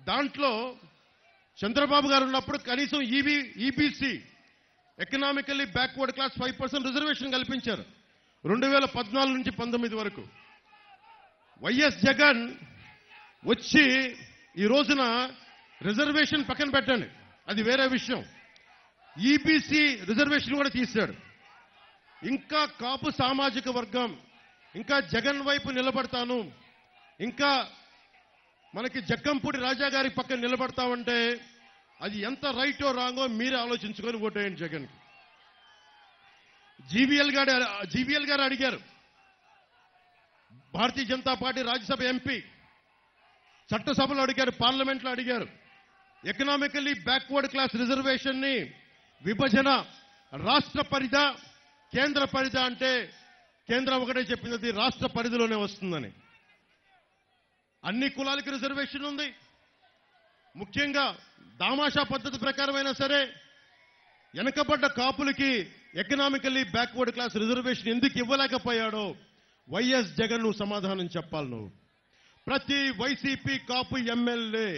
దాంట్లో చంద్రబాబు గారు ఉన్నప్పుడు కనీసం EBC economically backward class 5% reservation కల్పించారు 2014 నుంచి 19 వరకు. వైఎస్ జగన్ వచ్చి ఈ రోజున రిజర్వేషన్ పక్కన పెట్టండి, అది వేరే విషయం, ఈబీసీ రిజర్వేషన్ కూడా తీశాడు. ఇంకా కాపు సామాజిక వర్గం ఇంకా జగన్ వైపు నిలబడతాను, ఇంకా మనకి జక్కంపూడి రాజా గారి పక్కన నిలబడతామంటే అది ఎంత రైటో రాంగో మీరే ఆలోచించుకొని ఓటేయండి జగన్కి. జీవీఎల్ గారు అడిగారు, భారతీయ జనతా పార్టీ రాజ్యసభ ఎంపీ, చట్టసభలో అడిగారు, పార్లమెంట్లో అడిగారు, ఎకనామికల్లీ బ్యాక్వర్డ్ క్లాస్ రిజర్వేషన్ ని విభజన రాష్ట్ర పరిధా కేంద్ర పరిధా అంటే కేంద్రం ఒకటే చెప్పింది, అది రాష్ట్ర పరిధిలోనే వస్తుందని. అన్ని కులాలకి రిజర్వేషన్ ఉంది. ముఖ్యంగా దామాషా పద్ధతి ప్రకారమైనా సరే వెనకబడ్డ కాపులకి ఎకనామికల్లీ బ్యాక్వర్డ్ క్లాస్ రిజర్వేషన్ ఎందుకు ఇవ్వలేకపోయాడో వైఎస్ జగన్ నువ్వు సమాధానం చెప్పాలి. నువ్వు ప్రతి వైసీపీ కాపు ఎమ్మెల్యే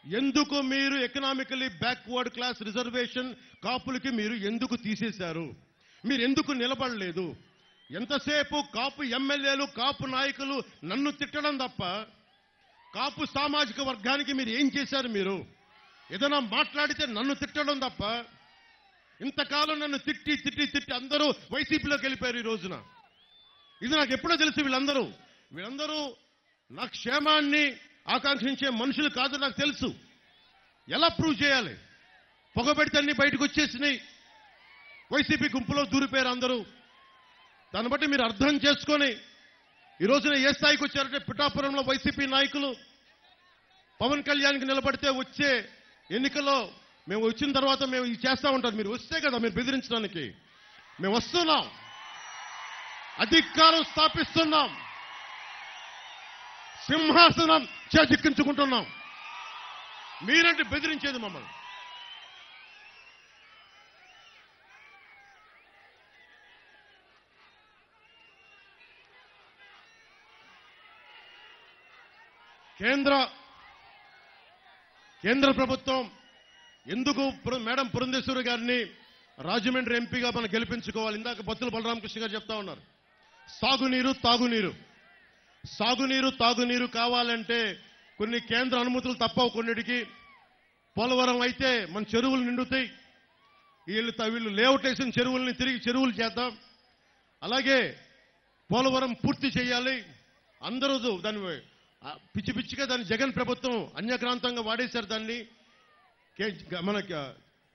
ఎందుకు మీరు ఎకనామికల్లీ బ్యాక్వర్డ్ క్లాస్ రిజర్వేషన్ కాపులకి మీరు ఎందుకు తీసేశారు? మీరు ఎందుకు నిలబడలేదు? ఎంతసేపు కాపు ఎమ్మెల్యేలు కాపు నాయకులు నన్ను తిట్టడం తప్ప కాపు సామాజిక వర్గానికి మీరు ఏం చేశారు? మీరు ఏదైనా మాట్లాడితే నన్ను తిట్టడం తప్ప, ఇంతకాలం నన్ను తిట్టి తిట్టి తిట్టి అందరూ వైసీపీలోకి వెళ్ళిపోయారు. ఈ రోజున ఇది నాకు ఎప్పుడో తెలుసు. వీళ్ళందరూ నా క్షేమాన్ని ఆకాంక్షించే మనుషులు కాదు నాకు తెలుసు. ఎలా ప్రూవ్ చేయాలి? పొగబెడితే అన్ని బయటకు వచ్చేసినాయి. వైసీపీ గుంపులో దూరిపోయారు అందరూ. దాన్ని బట్టి మీరు అర్థం చేసుకొని ఈ రోజున ఏ స్థాయికి వచ్చారంటే పిఠాపురంలో వైసీపీ నాయకులు పవన్ కళ్యాణ్కి నిలబడితే వచ్చే ఎన్నికల్లో మేము వచ్చిన తర్వాత మేము ఇది చేస్తా ఉంటాం. మీరు వస్తే కదా మీరు బెదిరించడానికి. మేము వస్తున్నాం, అధికారం స్థాపిస్తున్నాం, సింహాసనం చేజిక్కించుకుంటున్నాం. మీరంటే బెదిరించేది మమ్మల్ని. కేంద్ర ప్రభుత్వం ఎందుకు మేడం పురంధేశ్వరి గారిని రాజమండ్రి ఎంపీగా మనం గెలిపించుకోవాలి? ఇందాక బత్తుల బలరామకృష్ణ గారు చెప్తా ఉన్నారు. సాగునీరు తాగునీరు కావాలంటే కొన్ని కేంద్ర అనుమతులు తప్పవు. కొన్నిటికి పోలవరం అయితే మన చెరువులు నిండుతాయి. వీళ్ళు లేఅవుట్ వేసిన చెరువుల్ని తిరిగి చెరువులు చేద్దాం. అలాగే పోలవరం పూర్తి చేయాలి. అందరూ దాన్ని పిచ్చి పిచ్చిగా దాన్ని జగన్ ప్రభుత్వం అన్యక్రాంతంగా వాడేశారు. దాన్ని మన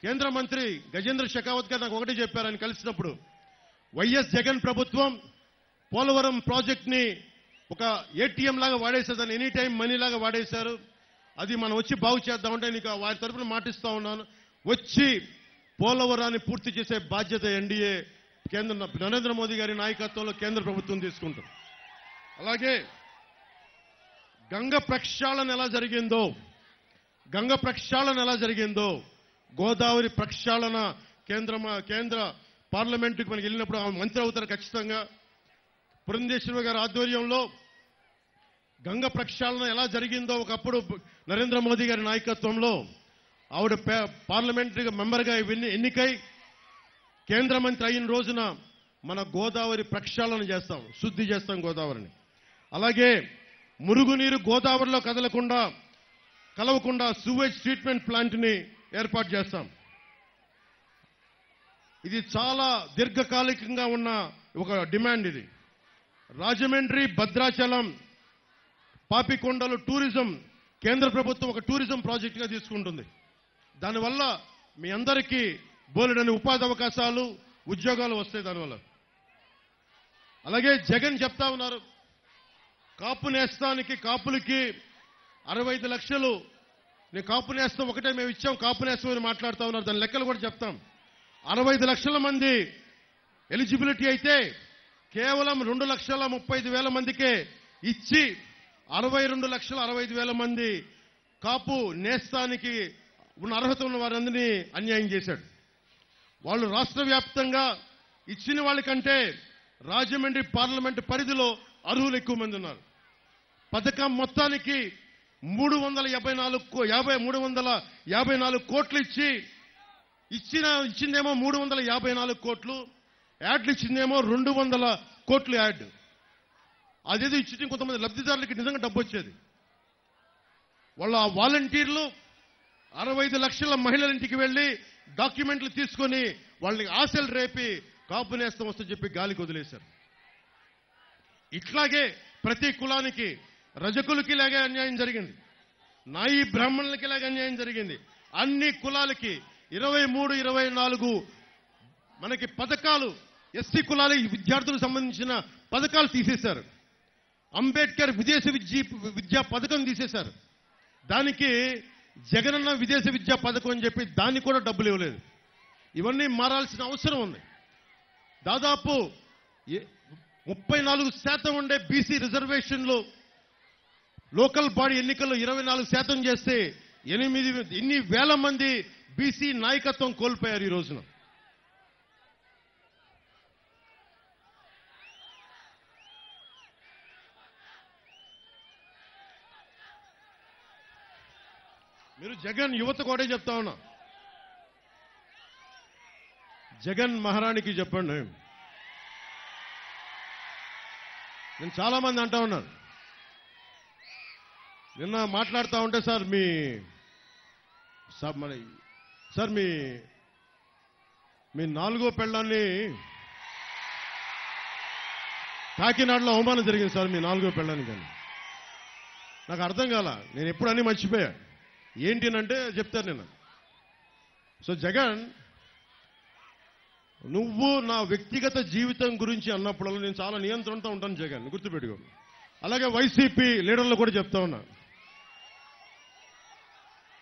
కేంద్ర మంత్రి గజేంద్ర షెకావత్ గారు నాకు ఒకటే చెప్పారు ఆయన కలిసినప్పుడు. వైఎస్ జగన్ ప్రభుత్వం పోలవరం ప్రాజెక్ట్ ని ఒక ఏటీఎం లాగా వాడేశారు, దాన్ని ఎనీ టైం మనీ లాగా వాడేశారు. అది మనం వచ్చి బాగు చేద్దామంటే నీకు వారి తరఫున మాటిస్తా ఉన్నాను. వచ్చి పోలవరాన్ని పూర్తి చేసే బాధ్యత ఎన్డీఏ నరేంద్ర మోదీ గారి నాయకత్వంలో కేంద్ర ప్రభుత్వం తీసుకుంటుంది. అలాగే గంగ ప్రక్షాళన ఎలా జరిగిందో గోదావరి ప్రక్షాళన కేంద్ర పార్లమెంటుకి మనకి వెళ్ళినప్పుడు మంత్రి అవుతారు ఖచ్చితంగా. పురంధేశ్వరి గారి ఆధ్వర్యంలో గంగ ప్రక్షాళన ఎలా జరిగిందో ఒకప్పుడు నరేంద్ర మోదీ గారి నాయకత్వంలో ఆవిడ పార్లమెంటరీ మెంబర్గా ఎన్నికై కేంద్ర మంత్రి అయిన రోజున మన గోదావరి ప్రక్షాళన చేస్తాం, శుద్ధి చేస్తాం గోదావరిని. అలాగే మురుగునీరు గోదావరిలో కలవకుండా సూవేజ్ ట్రీట్మెంట్ ప్లాంట్ ని ఏర్పాటు చేస్తాం. ఇది చాలా దీర్ఘకాలికంగా ఉన్న ఒక డిమాండ్. ఇది రాజమండ్రి, భద్రాచలం, పాపికొండలు టూరిజం కేంద్ర ప్రభుత్వం ఒక టూరిజం ప్రాజెక్టుగా తీసుకుంటుంది. దానివల్ల మీ అందరికీ బోలెడని ఉపాధి అవకాశాలు, ఉద్యోగాలు వస్తాయి దానివల్ల. అలాగే జగన్ చెప్తా ఉన్నారు కాపు నేస్తానికి కాపులకి 65 లక్షలు నేను కాపు నేస్తం ఒకటే మేము ఇచ్చాం, కాపు నేస్తం అని మాట్లాడుతూ ఉన్నారు. దాని లెక్కలు కూడా చెప్తాం. 65 లక్షల మంది ఎలిజిబిలిటీ అయితే కేవలం 2,35,000 మందికే ఇచ్చి 62,65,000 మంది కాపు నేస్తానికి ఉన్న అర్హత ఉన్న వారందరినీ అన్యాయం చేశాడు. వాళ్ళు రాష్ట్ర వ్యాప్తంగా ఇచ్చిన వాళ్ళకంటే రాజమండ్రి పార్లమెంటు పరిధిలో అర్హులు ఎక్కువ మంది ఉన్నారు. పథకం మొత్తానికి 354 కోట్లు ఇచ్చిందేమో 354 కోట్లు, యాడ్లు ఇచ్చిందేమో 200 కోట్లు యాడ్. అదేదో ఇచ్చి కొంతమంది లబ్ధిదారులకి నిజంగా డబ్బు వచ్చేది. వాళ్ళ వాలంటీర్లు 65 లక్షల మహిళల ఇంటికి వెళ్లి డాక్యుమెంట్లు తీసుకొని వాళ్ళని ఆశలు రేపి కాపు నేస్తం వస్తూ చెప్పి గాలికి వదిలేశారు. ఇట్లాగే ప్రతి కులానికి, రజకులకి ఇలాగే అన్యాయం జరిగింది, నాయి బ్రాహ్మణులకి ఇలాగే అన్యాయం జరిగింది. అన్ని కులాలకి 23, 24 మనకి పథకాలు, ఎస్సీ కులాల విద్యార్థులకు సంబంధించిన పథకాలు తీసేశారు. అంబేద్కర్ విదేశీ విద్యా పథకం తీసేశారు. దానికి జగనన్న విదేశీ విద్యా పథకం అని చెప్పి దానికి కూడా డబ్బులు ఇవ్వలేదు. ఇవన్నీ మారాల్సిన అవసరం ఉంది. దాదాపు 34% ఉండే బీసీ రిజర్వేషన్లు లోకల్ బాడీ ఎన్నికల్లో 24% చేస్తే 8 వేల మంది బీసీ నాయకత్వం కోల్పోయారు ఈ రోజున. మీరు జగన్ యువత కూడా చెప్తా ఉన్నా, జగన్ మహారాణికి చెప్పండి. నేను చాలా మంది అంటా ఉన్నాను, నిన్న మాట్లాడుతూ ఉంటే సార్ మీ 4వ పెళ్ళాన్ని కాకినాడలో అవమానం జరిగింది సార్, మీ 4వ పెళ్ళాన్ని. కానీ నాకు అర్థం కాల, నేను ఎప్పుడు అన్నీ మర్చిపోయా. ఏంటినంటే చెప్తారు నిన్న సో జగన్, నువ్వు నా వ్యక్తిగత జీవితం గురించి అన్నప్పుడల్లా నేను చాలా నియంత్రణతో ఉంటాను జగన్, గుర్తుపెట్టుకో. అలాగే వైసీపీ లీడర్లు కూడా చెప్తా ఉన్నా,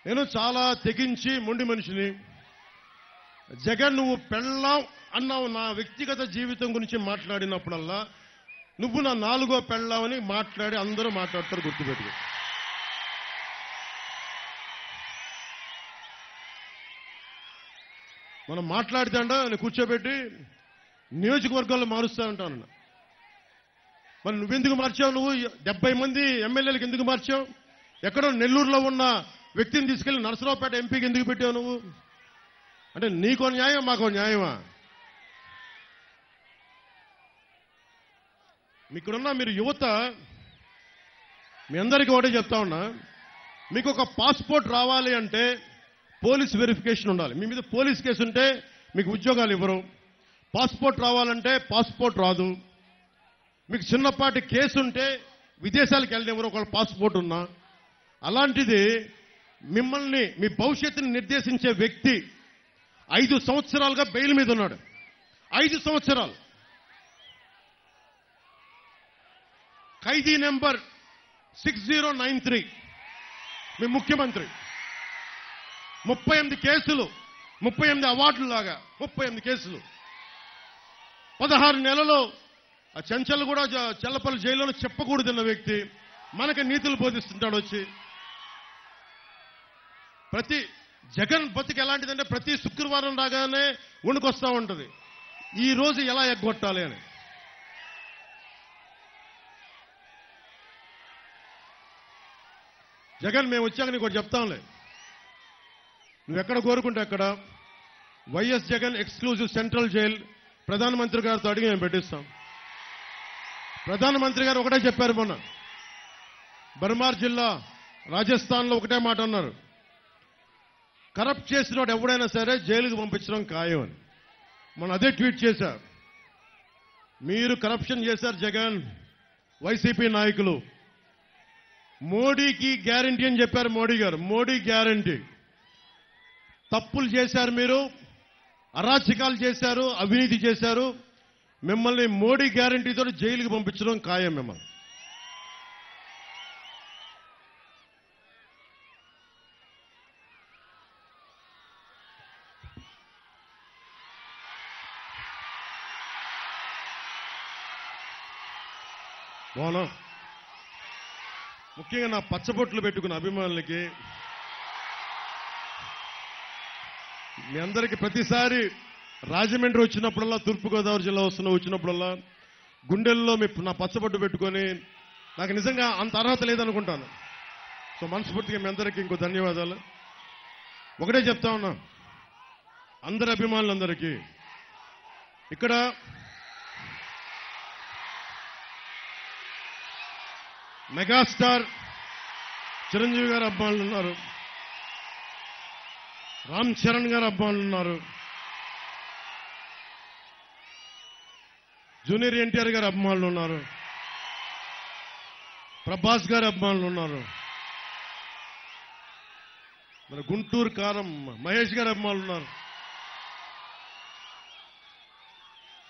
నేను చాలా తెగించి మొండి మనిషిని. జగన్, నువ్వు పెళ్ళాం అన్నావు, నా వ్యక్తిగత జీవితం గురించి మాట్లాడినప్పుడల్లా నువ్వు నా 4వ పెళ్ళామని మాట్లాడి అందరూ మాట్లాడతారు, గుర్తుపెట్టుకో. మనం మాట్లాడితే నేను కూర్చోబెట్టి నియోజకవర్గాల్లో మారుస్తా ఉంటాను. మరి నువ్వెందుకు మార్చావు? నువ్వు 70 మంది ఎమ్మెల్యేలకు ఎందుకు మార్చావు? ఎక్కడో నెల్లూరులో ఉన్న వ్యక్తిని తీసుకెళ్లి నరసరావుపేట ఎంపీకి ఎందుకు పెట్టావు నువ్వు? అంటే నీకో న్యాయం, మాకో న్యాయమా? మీకున్న మీరు యువత, మీ అందరికీ ఒకటే చెప్తా ఉన్నా, మీకు ఒక పాస్పోర్ట్ రావాలి అంటే పోలీస్ వెరిఫికేషన్ ఉండాలి. మీ మీద పోలీస్ కేసు ఉంటే మీకు ఉద్యోగాలు ఇవ్వరు. పాస్పోర్ట్ రావాలంటే పాస్పోర్ట్ రాదు. మీకు చిన్నపాటి కేసు ఉంటే విదేశాలకు వెళ్ళనివ్వరు ఒకవేళ పాస్పోర్ట్ ఉన్నా. అలాంటిది మిమ్మల్ని, మీ భవిష్యత్తుని నిర్దేశించే వ్యక్తి 5 సంవత్సరాలుగా బెయిల్ మీద ఉన్నాడు. 5 సంవత్సరాలు. ఖైదీ నెంబర్ 6093 మీ ముఖ్యమంత్రి. 38 కేసులు, 38 అవార్డులు లాగా 38 కేసులు. 16 నెలలు ఆ చెంచల్ కూడా చెల్లపల్లి జైల్లో చెప్పకూడదన్న వ్యక్తి మనకి నీతులు బోధిస్తుంటాడు వచ్చి. ప్రతి జగన్ బతికి ఎలాంటిదంటే ప్రతి శుక్రవారం రాగానే వణుకొస్తా ఉంటుంది, ఈ రోజు ఎలా ఎగ్గొట్టాలి అని. జగన్, మేము వచ్చాక నీకు ఒకటి చెప్తాంలే, నువ్వెక్కడ కోరుకుంటే అక్కడ YS Jagan exclusive central jail ప్రధానమంత్రి గారితో అడిగి మేము పెట్టిస్తాం. ప్రధానమంత్రి గారు ఒకటే చెప్పారు మొన్న, బర్మార్ జిల్లా రాజస్థాన్లో ఒకటే మాట అన్నారు, కరప్ట్ చేసినోడు ఎవడైనా సరే జైలుకు పంపించడం ఖాయం అని. మొన్న అదే ట్వీట్ చేశారు. మీరు కరప్షన్ చేశారు జగన్, వైసీపీ నాయకులు. మోడీకి గ్యారంటీ అని చెప్పారు మోడీ గారు. మోడీ గ్యారంటీ. తప్పులు చేశారు మీరు, అరాచకాలు చేశారు, అవినీతి చేశారు. మిమ్మల్ని మోడీ గ్యారంటీతో జైలుకి పంపించడం ఖాయం మిమ్మల్ని. బాగున్నా. ముఖ్యంగా నా పచ్చబొట్లు పెట్టుకున్న అభిమానులకి, మీ అందరికీ ప్రతిసారి రాజమండ్రి వచ్చినప్పుడల్లా, తూర్పుగోదావరి జిల్లా వచ్చినప్పుడల్లా గుండెల్లో నా పచ్చబొట్టు పెట్టుకొని, నాకు నిజంగా అంత అర్హత లేదనుకుంటాను. సో మనస్ఫూర్తిగా మీ అందరికీ ఇంకో ధన్యవాదాలు. ఒకటే చెప్తా ఉన్నా అందరి అభిమానులందరికీ, ఇక్కడ మెగాస్టార్ చిరంజీవి గారు అభిమానులు ఉన్నారు, రామ్ చరణ్ గారు అభిమానులు ఉన్నారు, జూనియర్ ఎన్టీఆర్ గారు అభిమానులు ఉన్నారు, ప్రభాస్ గారి అభిమానులు ఉన్నారు, మన గుంటూరు కారం మహేష్ గారి అభిమానులు ఉన్నారు,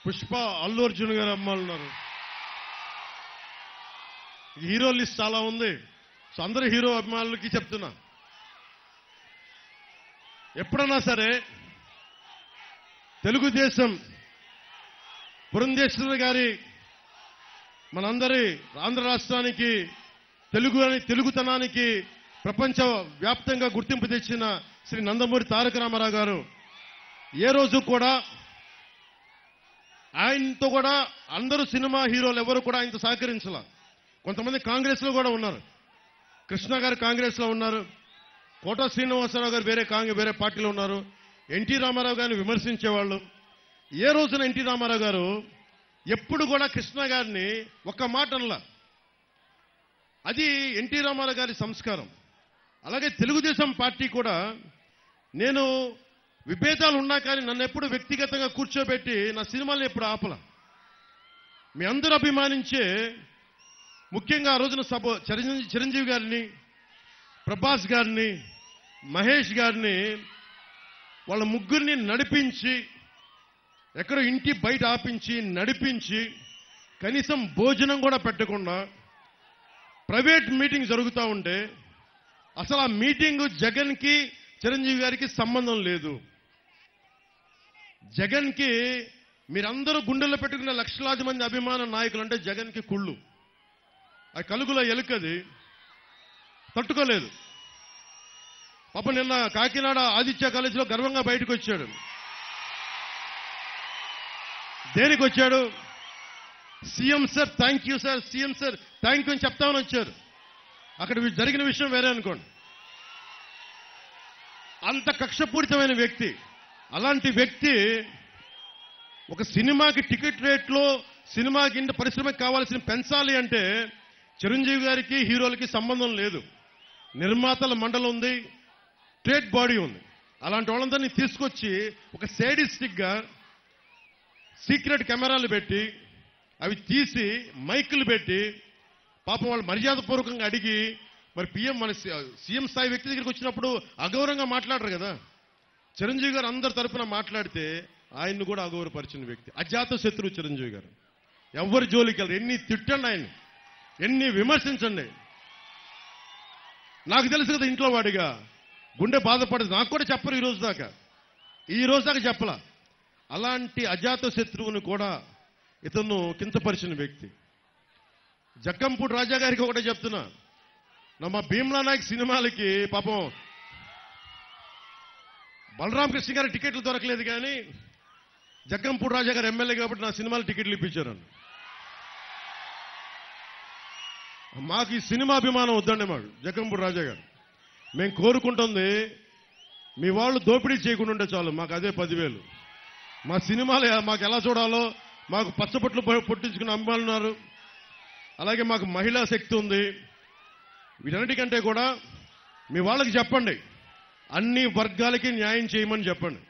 పుష్ప అల్లు అర్జున్ గారి అభిమానులు ఉన్నారు. హీరో లిస్ట్ చాలా ఉంది. సో అందరు హీరో అభిమానులకి చెప్తున్నా, ఎప్పుడన్నా సరే తెలుగుదేశం పురంధేశ్వరి గారి, మనందరి ఆంధ్ర రాష్ట్రానికి తెలుగుతనానికి ప్రపంచ వ్యాప్తంగా గుర్తింపు తెచ్చిన శ్రీ నందమూరి తారక రామారావు గారు ఏ రోజు కూడా, ఆయనతో కూడా అందరూ సినిమా హీరోలు ఎవరు కూడా ఆయనతో సహకరించాల. కొంతమంది కాంగ్రెస్ లో కూడా ఉన్నారు. కృష్ణ గారు కాంగ్రెస్ లో ఉన్నారు, కోట శ్రీనివాసరావు గారు వేరే పార్టీలో ఉన్నారు. ఎన్టీ రామారావు గారిని విమర్శించేవాళ్ళు. ఏ రోజున ఎన్టీ రామారావు గారు ఎప్పుడు కూడా కృష్ణ గారిని ఒక్క మాట అనలా. అది ఎన్టీ రామారావు గారి సంస్కారం. అలాగే తెలుగుదేశం పార్టీ కూడా, నేను విభేదాలు ఉన్నా కానీ నన్ను ఎప్పుడు వ్యక్తిగతంగా కూర్చోబెట్టి నా సినిమాలను ఎప్పుడు ఆపల. మీ అందరూ అభిమానించే, ముఖ్యంగా ఆ రోజున చిరంజీవి గారిని, ప్రభాస్ గారిని, మహేష్ గారిని వాళ్ళ ముగ్గురిని నడిపించి, ఎక్కడో ఇంటి బయట ఆపించి నడిపించి, కనీసం భోజనం కూడా పెట్టకుండా ప్రైవేట్ మీటింగ్ జరుగుతూ ఉంటే, అసలు ఆ మీటింగ్ జగన్కి చిరంజీవి గారికి సంబంధం లేదు. జగన్కి మీరందరూ గుండెల్లో పెట్టుకున్న లక్షలాది మంది అభిమాన నాయకులు అంటే జగన్కి కుళ్ళు. ఆ కలుగులో ఎలుకది తట్టుకోలేదు. పాప నిన్న కాకినాడ ఆదిత్య కాలేజీలో గర్వంగా బయటకు వచ్చాడు. దేనికి వచ్చాడు? CM sir thank you sir, CM sir thank you అని చెప్తామని వచ్చారు. అక్కడ జరిగిన విషయం వేరే అనుకోండి. అంత కక్షపూరితమైన వ్యక్తి. అలాంటి వ్యక్తి ఒక సినిమాకి టికెట్ రేట్లో, సినిమాకి ఇంత పరిశ్రమకి కావాల్సిన పెంచాలి అంటే చిరంజీవి గారికి హీరోలకి సంబంధం లేదు. నిర్మాతల మండలి ఉంది, ట్రేడ్ బాడీ ఉంది. అలాంటి వాళ్ళందరినీ తీసుకొచ్చి ఒక సేడిస్టిక్ గా సీక్రెట్ కెమెరాలు పెట్టి, అవి తీసి మైకులు పెట్టి, పాపం వాళ్ళు మర్యాదపూర్వకంగా అడిగి, మరి పిఎం మన సీఎం స్థాయి వ్యక్తి దగ్గరికి వచ్చినప్పుడు అగౌరవంగా మాట్లాడరు కదా. చిరంజీవి గారు అందరి తరఫున మాట్లాడితే ఆయన్ని కూడా అగౌరవపరిచిన వ్యక్తి. అజాత శత్రువు చిరంజీవి గారు. ఎవరి జోలికి వెళ్ళరు. ఎన్ని తిట్టండి, ఆయన ఎన్ని విమర్శించండి. నాకు తెలుసు కదా ఇంట్లో వాడిగా గుండె బాధపడదు. నాకు కూడా చెప్పరు ఈ రోజు దాకా చెప్పలా. అలాంటి అజాత శత్రువుని కూడా ఇతను కించపరిచిన వ్యక్తి. జక్కంపూడి రాజా గారికి ఒకటే చెప్తున్నా, మా భీమ్లా నాయక్ సినిమాలకి పాపం బలరామకృష్ణ గారి టికెట్లు దొరకలేదు, కానీ జక్కంపూడి రాజా గారు ఎమ్మెల్యే కాబట్టి నా సినిమాలు టికెట్లు ఇప్పించారు. మాకు ఈ సినిమా అభిమానం వద్దండి. మాకు జక్కంపూడి రాజా గారు మేము కోరుకుంటుంది, మీ వాళ్ళు దోపిడీ చేయకుండా ఉంటే చాలు, మాకు అదే 10,000. మా సినిమాలు మాకు ఎలా చూడాలో, మాకు పచ్చబొట్లు పొట్టించుకున్న అభిమానులు ఉన్నారు. అలాగే మాకు మహిళా శక్తి ఉంది. వీటన్నిటికంటే కూడా మీ వాళ్ళకి చెప్పండి, అన్ని వర్గాలకి న్యాయం చేయమని చెప్పండి.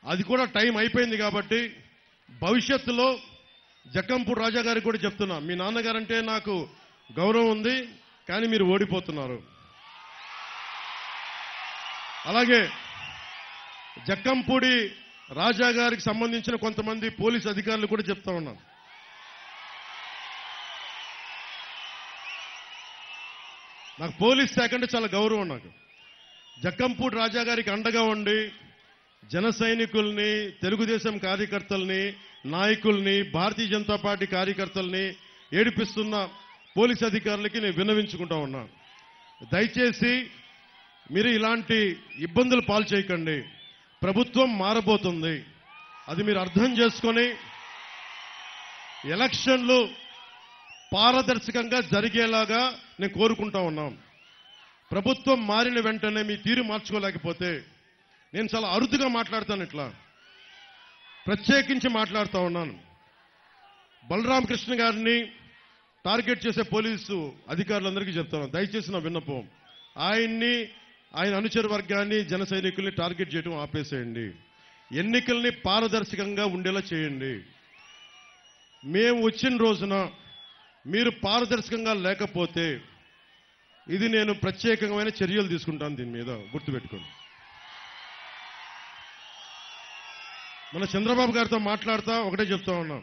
అది కూడా టైం అయిపోయింది కాబట్టి భవిష్యత్తులో జక్కంపూడి రాజా గారికి కూడా చెప్తున్నా, మీ నాన్నగారంటే నాకు గౌరవం ఉంది, కానీ మీరు ఓడిపోతున్నారు. అలాగే జక్కంపూడి రాజా గారికి సంబంధించిన కొంతమంది పోలీస్ అధికారులు కూడా చెప్తా ఉన్నాను, నాకు పోలీస్ శాఖ అంటే చాలా గౌరవం. నాకు జక్కంపూడి రాజా గారికి అండగా ఉండి జన సైనికుల్ని, తెలుగుదేశం కార్యకర్తల్ని, నాయకుల్ని, భారతీయ జనతా పార్టీ కార్యకర్తల్ని ఏడిపిస్తున్న పోలీస్ అధికారులకి నేను విన్నవించుకుంటా ఉన్నా, దయచేసి మీరు ఇలాంటి ఇబ్బందులు పాలు చేయకండి. ప్రభుత్వం మారబోతుంది, అది మీరు అర్థం చేసుకొని ఎలక్షన్లు పారదర్శకంగా జరిగేలాగా నేను కోరుకుంటా ఉన్నాం. ప్రభుత్వం మారిన వెంటనే మీ తీరు మార్చుకోలేకపోతే నేను చాలా అరుదుగా మాట్లాడతాను, ఇట్లా ప్రత్యేకించి మాట్లాడుతూ ఉన్నాను. బలరామకృష్ణ గారిని టార్గెట్ చేసే పోలీసు అధికారులందరికీ చెప్తాను, దయచేసి నా విన్నపం, ఆయన్ని, ఆయన అనుచర వర్గాన్ని, జన సైనికుల్ని టార్గెట్ చేయడం ఆపేసేయండి. ఎన్నికల్ని పారదర్శకంగా ఉండేలా చేయండి. మేము వచ్చిన రోజున మీరు పారదర్శకంగా లేకపోతే ఇది నేను ప్రత్యేకమైన చర్యలు తీసుకుంటాను. దీని మీద గుర్తుపెట్టుకోండి. మన చంద్రబాబు గారితో మాట్లాడుతా ఒకటే చెప్తా ఉన్నాం,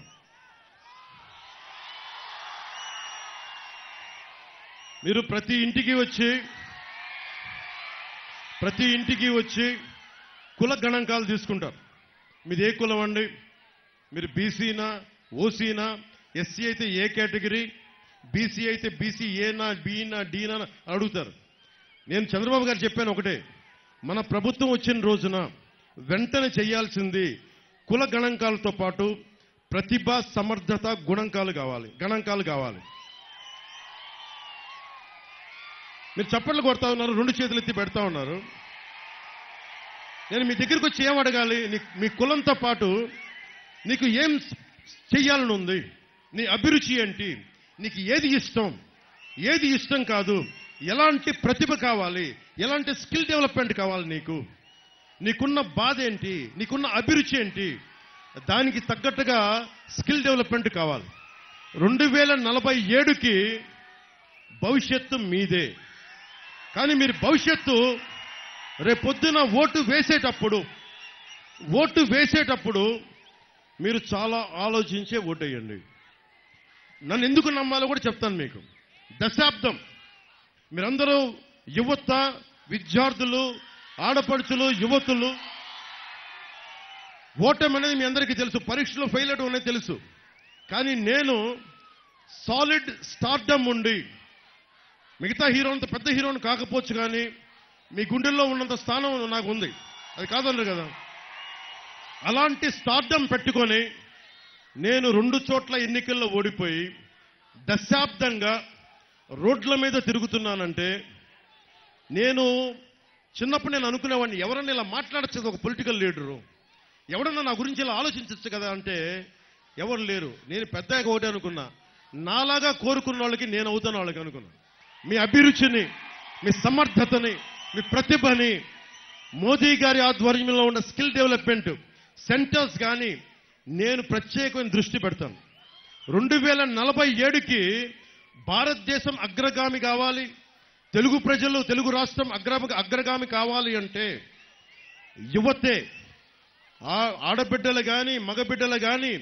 మీరు ప్రతి ఇంటికి వచ్చి కుల గణాంకాలు తీసుకుంటారు. మీది ఏ కులం అండి, మీరు బీసీనా, ఓసీనా, ఎస్సీ అయితే ఏ కేటగిరీ, బీసీ అయితే బీసీ ఏనా, బీనా, డీనా అడుగుతారు. నేను చంద్రబాబు గారు చెప్పాను ఒకటే, మన ప్రభుత్వం వచ్చిన రోజున వెంటనే చేయాల్సింది కుల గణాంకాలతో పాటు ప్రతిభ, సమర్థత, గణాంకాలు కావాలి. మీరు చప్పట్లు కొడతా ఉన్నారు, 2 చేతులు ఎత్తి పెడతా ఉన్నారు. నేను మీ దగ్గరికి వచ్చి ఏం అడగాలి? మీ కులంతో పాటు నీకు ఏం చెయ్యాలని ఉంది, నీ అభిరుచి ఏంటి, నీకు ఏది ఇష్టం కాదు, ఎలాంటి ప్రతిభ కావాలి, ఎలాంటి స్కిల్ డెవలప్మెంట్ కావాలి, నీకున్న బాధ ఏంటి, నీకున్న అభిరుచి ఏంటి, దానికి తగ్గట్టుగా స్కిల్ డెవలప్మెంట్ కావాలి. 2047కి భవిష్యత్తు మీదే. కానీ మీరు భవిష్యత్తు రేపొద్దున ఓటు వేసేటప్పుడు మీరు చాలా ఆలోచించే ఓటేయండి. నన్ను ఎందుకు నమ్మాలో కూడా చెప్తాను మీకు. దశాబ్దం మీరందరూ యువత, విద్యార్థులు, ఆడపడుచులు, యువతులు, ఓటమి అనేది మీ అందరికీ తెలుసు. పరీక్షలో ఫెయిల్ అవడం అనేది తెలుసు. కానీ నేను సాలిడ్ స్టార్డమ్ ఉండి, మిగతా హీరోనంత పెద్ద హీరోని కాకపోవచ్చు కానీ మీ గుండెల్లో ఉన్నంత స్థానం నాకు ఉంది. అది కాదన్నారు కదా. అలాంటి స్టార్డమ్ పెట్టుకొని నేను 2 చోట్ల ఎన్నికల్లో ఓడిపోయి దశాబ్దంగా రోడ్ల మీద తిరుగుతున్నానంటే, నేను చిన్నప్పుడు నేను అనుకునేవాడిని, ఎవరన్నా ఇలా మాట్లాడచ్చు ఒక పొలిటికల్ లీడరు, ఎవడన్నా నా గురించి ఇలా ఆలోచించచ్చు కదా అంటే ఎవరు లేరు. నేను పెద్దగా ఒకటే అనుకున్నా, నాలాగా కోరుకున్న వాళ్ళకి నేను అవుతాను వాళ్ళకి అనుకున్నా. మీ అభిరుచిని, మీ సమర్థతని, మీ ప్రతిభని, మోదీ గారి ఆధ్వర్యంలో ఉన్న స్కిల్ డెవలప్మెంట్ సెంటర్స్ కానీ నేను ప్రత్యేకమైన దృష్టి పెడతాను. 2047కి భారతదేశం అగ్రగామి కావాలి, తెలుగు ప్రజలు, తెలుగు రాష్ట్రం అగ్రగామి కావాలి అంటే యువతే, ఆడబిడ్డలు కానీ మగబిడ్డలు కానీ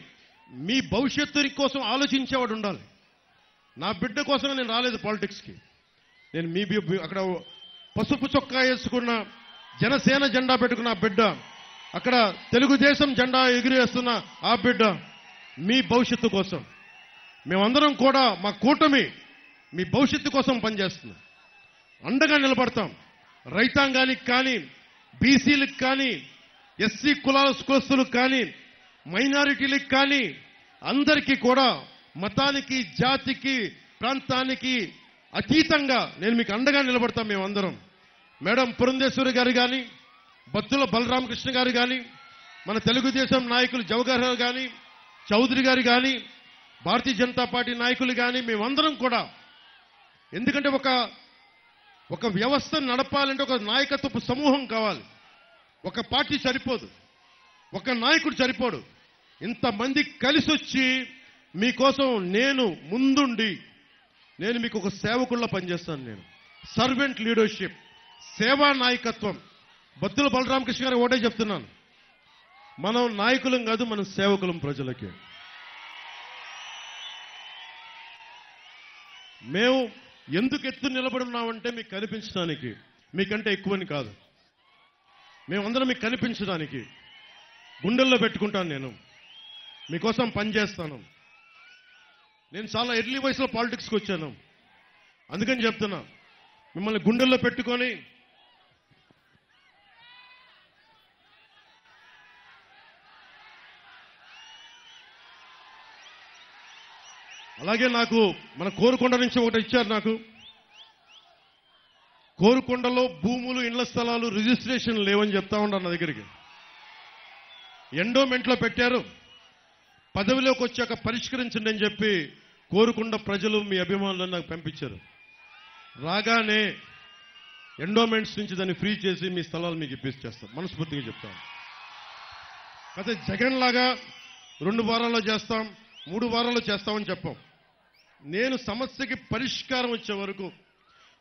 మీ భవిష్యత్తు కోసం ఆలోచించేవాడు ఉండాలి. నా బిడ్డ కోసమే నేను రాలేదు పాలిటిక్స్కి. నేను మీ అక్కడ పసుపు చొక్కా వేసుకున్న జనసేన జెండా పెట్టుకున్న ఆ బిడ్డ, అక్కడ తెలుగుదేశం జెండా ఎగిరేస్తున్న ఆ బిడ్డ మీ భవిష్యత్తు కోసం. మేమందరం కూడా మా కూటమి మీ భవిష్యత్తు కోసం పనిచేస్తున్నాం. అండగా నిలబడతాం. రైతాంగానికి కానీ, బీసీలకు కానీ, ఎస్సీ కులస్తులకు కానీ, మైనారిటీలకు కానీ అందరికీ కూడా మతానికి, జాతికి, ప్రాంతానికి అతీతంగా నేను మీకు అండగా నిలబడతాం. మేమందరం మేడం పురంధేశ్వరి గారు కానీ, బత్తుల బలరామకృష్ణ గారు కానీ, మన తెలుగుదేశం నాయకులు జవహర్ కానీ, చౌదరి గారు కానీ, భారతీయ జనతా పార్టీ నాయకులు కానీ మేమందరం కూడా, ఎందుకంటే ఒక వ్యవస్థను నడపాలంటే ఒక నాయకత్వపు సమూహం కావాలి. ఒక పార్టీ సరిపోదు, ఒక నాయకుడు సరిపోడు. ఇంతమంది కలిసి వచ్చి మీకోసం నేను ముందుండి నేను మీకు ఒక సేవకుల్లా పనిచేస్తాను. నేను సర్వెంట్ లీడర్షిప్, సేవా నాయకత్వం. బత్తుల బలరామకృష్ణ గారు ఒకటే చెప్తున్నాను, మనం నాయకులం కాదు, మనం సేవకులం ప్రజలకి. మేము ఎందుకు ఎత్తు నిలబడి ఉన్నామంటే మీకు కనిపించడానికి, మీకంటే ఎక్కువని కాదు. మేమందరం మీకు కనిపించడానికి గుండెల్లో పెట్టుకుంటాను. నేను మీకోసం పనిచేస్తాను. నేను చాలా ఎర్లీ వయసులో పాలిటిక్స్కి వచ్చాను. అందుకని చెప్తున్నా, మిమ్మల్ని గుండెల్లో పెట్టుకొని అలాగే నాకు మన కోరుకొండ నుంచి ఒకటి ఇచ్చారు. నాకు కోరుకొండలో భూములు, ఇళ్ల స్థలాలు రిజిస్ట్రేషన్ లేవని చెప్తా ఉన్నారు నా దగ్గరికి. ఎండోమెంట్లో పెట్టారు, పదవిలోకి వచ్చాక పరిష్కరించండి అని చెప్పి కోరుకొండ ప్రజలు, మీ అభిమానులను నాకు పంపించారు. రాగానే ఎండోమెంట్స్ నుంచి దాన్ని ఫ్రీ చేసి మీ స్థలాలు మీకు ఇప్పించేస్తాం, మనస్ఫూర్తిగా చెప్తాం. అయితే జగన్ లాగా 2 వారాల్లో చేస్తాం, 3 వారాల్లో చేస్తామని చెప్పాం. నేను సమస్యకి పరిష్కారం వచ్చే వరకు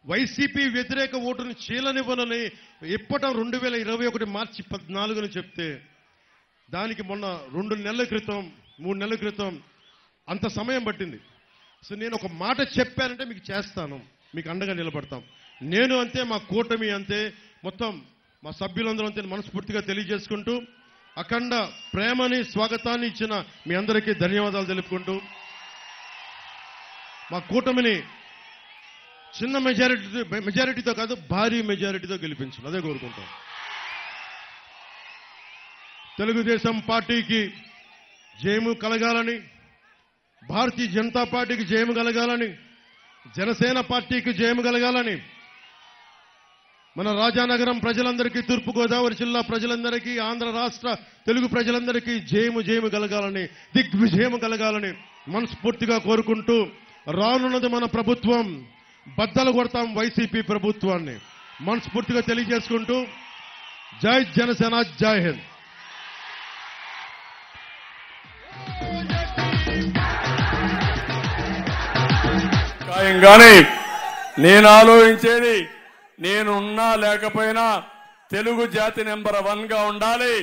వైసీపీ వ్యతిరేక ఓటును చీలనివ్వనని ఇప్పటం 2021 మార్చి 14ని చెప్తే, దానికి మొన్న 2 నెలల క్రితం, 3 నెలల క్రితం అంత సమయం పట్టింది. సో నేను ఒక మాట చెప్పానంటే మీకు చేస్తాను, మీకు అండగా నిలబడతాం. నేను అంతే, మా కూటమి అంతే, మొత్తం మా సభ్యులందరూ అంతే మనస్ఫూర్తిగా తెలియజేసుకుంటూ, అఖండ ప్రేమని, స్వాగతాన్ని ఇచ్చిన మీ అందరికీ ధన్యవాదాలు తెలుపుకుంటూ, మా కూటమిని చిన్న మెజారిటీతో కాదు, భారీ మెజారిటీతో గెలిపించాలి, అదే కోరుకుంటాం. తెలుగుదేశం పార్టీకి జయము కలగాలని, భారతీయ జనతా పార్టీకి జయము కలగాలని, జనసేన పార్టీకి జయము కలగాలని, మన రాజానగరం ప్రజలందరికీ, తూర్పుగోదావరి జిల్లా ప్రజలందరికీ, ఆంధ్ర రాష్ట్ర తెలుగు ప్రజలందరికీ జయము కలగాలని, దిగ్విజయము కలగాలని మనస్ఫూర్తిగా కోరుకుంటూ, రానున్నది మన ప్రభుత్వం, బద్దలు కొడతాం వైసీపీ ప్రభుత్వాన్ని మనస్ఫూర్తిగా తెలియజేసుకుంటూ, జై జనసేన, జై హింద్. ఖాయంగానే నేను ఆలోచించేది, నేనున్నా లేకపోయినా తెలుగు జాతి నెంబర్ 1గా ఉండాలి.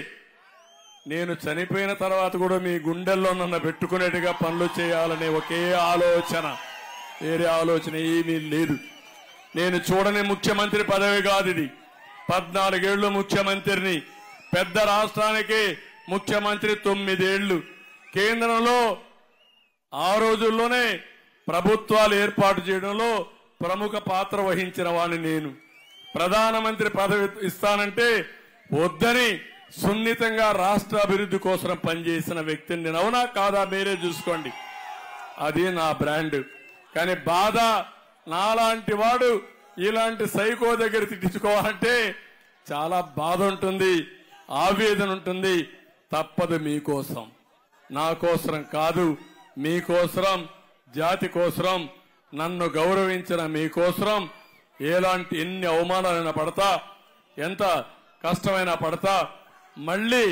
నేను చనిపోయిన తర్వాత కూడా మీ గుండెల్లో నన్ను పెట్టుకునేట్టుగా పనులు చేయాలనే ఒకే ఆలోచన, వేరే ఆలోచన ఏమీ లేదు. నేను చూడని ముఖ్యమంత్రి పదవి కాదు ఇది. 14 ఏళ్లు ముఖ్యమంత్రిని, పెద్ద రాష్ట్రానికి ముఖ్యమంత్రి 9 ఏళ్లు, కేంద్రంలో ఆ రోజుల్లోనే ప్రభుత్వాలు ఏర్పాటు చేయడంలో ప్రముఖ పాత్ర వహించిన వాడిని నేను. ప్రధానమంత్రి పదవి ఇస్తానంటే వద్దని సున్నితంగా రాష్ట్ర అభివృద్ధి కోసం పనిచేసిన వ్యక్తిని నేను. అవునా కాదా మీరే చూసుకోండి. అది నా బ్రాండ్. కానీ బాధ, నాలాంటి వాడు ఇలాంటి సైకో దగ్గర తిట్టించుకోవాలంటే చాలా బాధ ఉంటుంది, ఆవేదన ఉంటుంది. తప్పదు. మీకోసం, నా కోసం కాదు, మీకోసం, జాతి కోసం, నన్ను గౌరవించిన మీకోసం ఎన్ని అవమానాలైనా పడతా, ఎంత కష్టమైనా పడతా. మళ్ళీ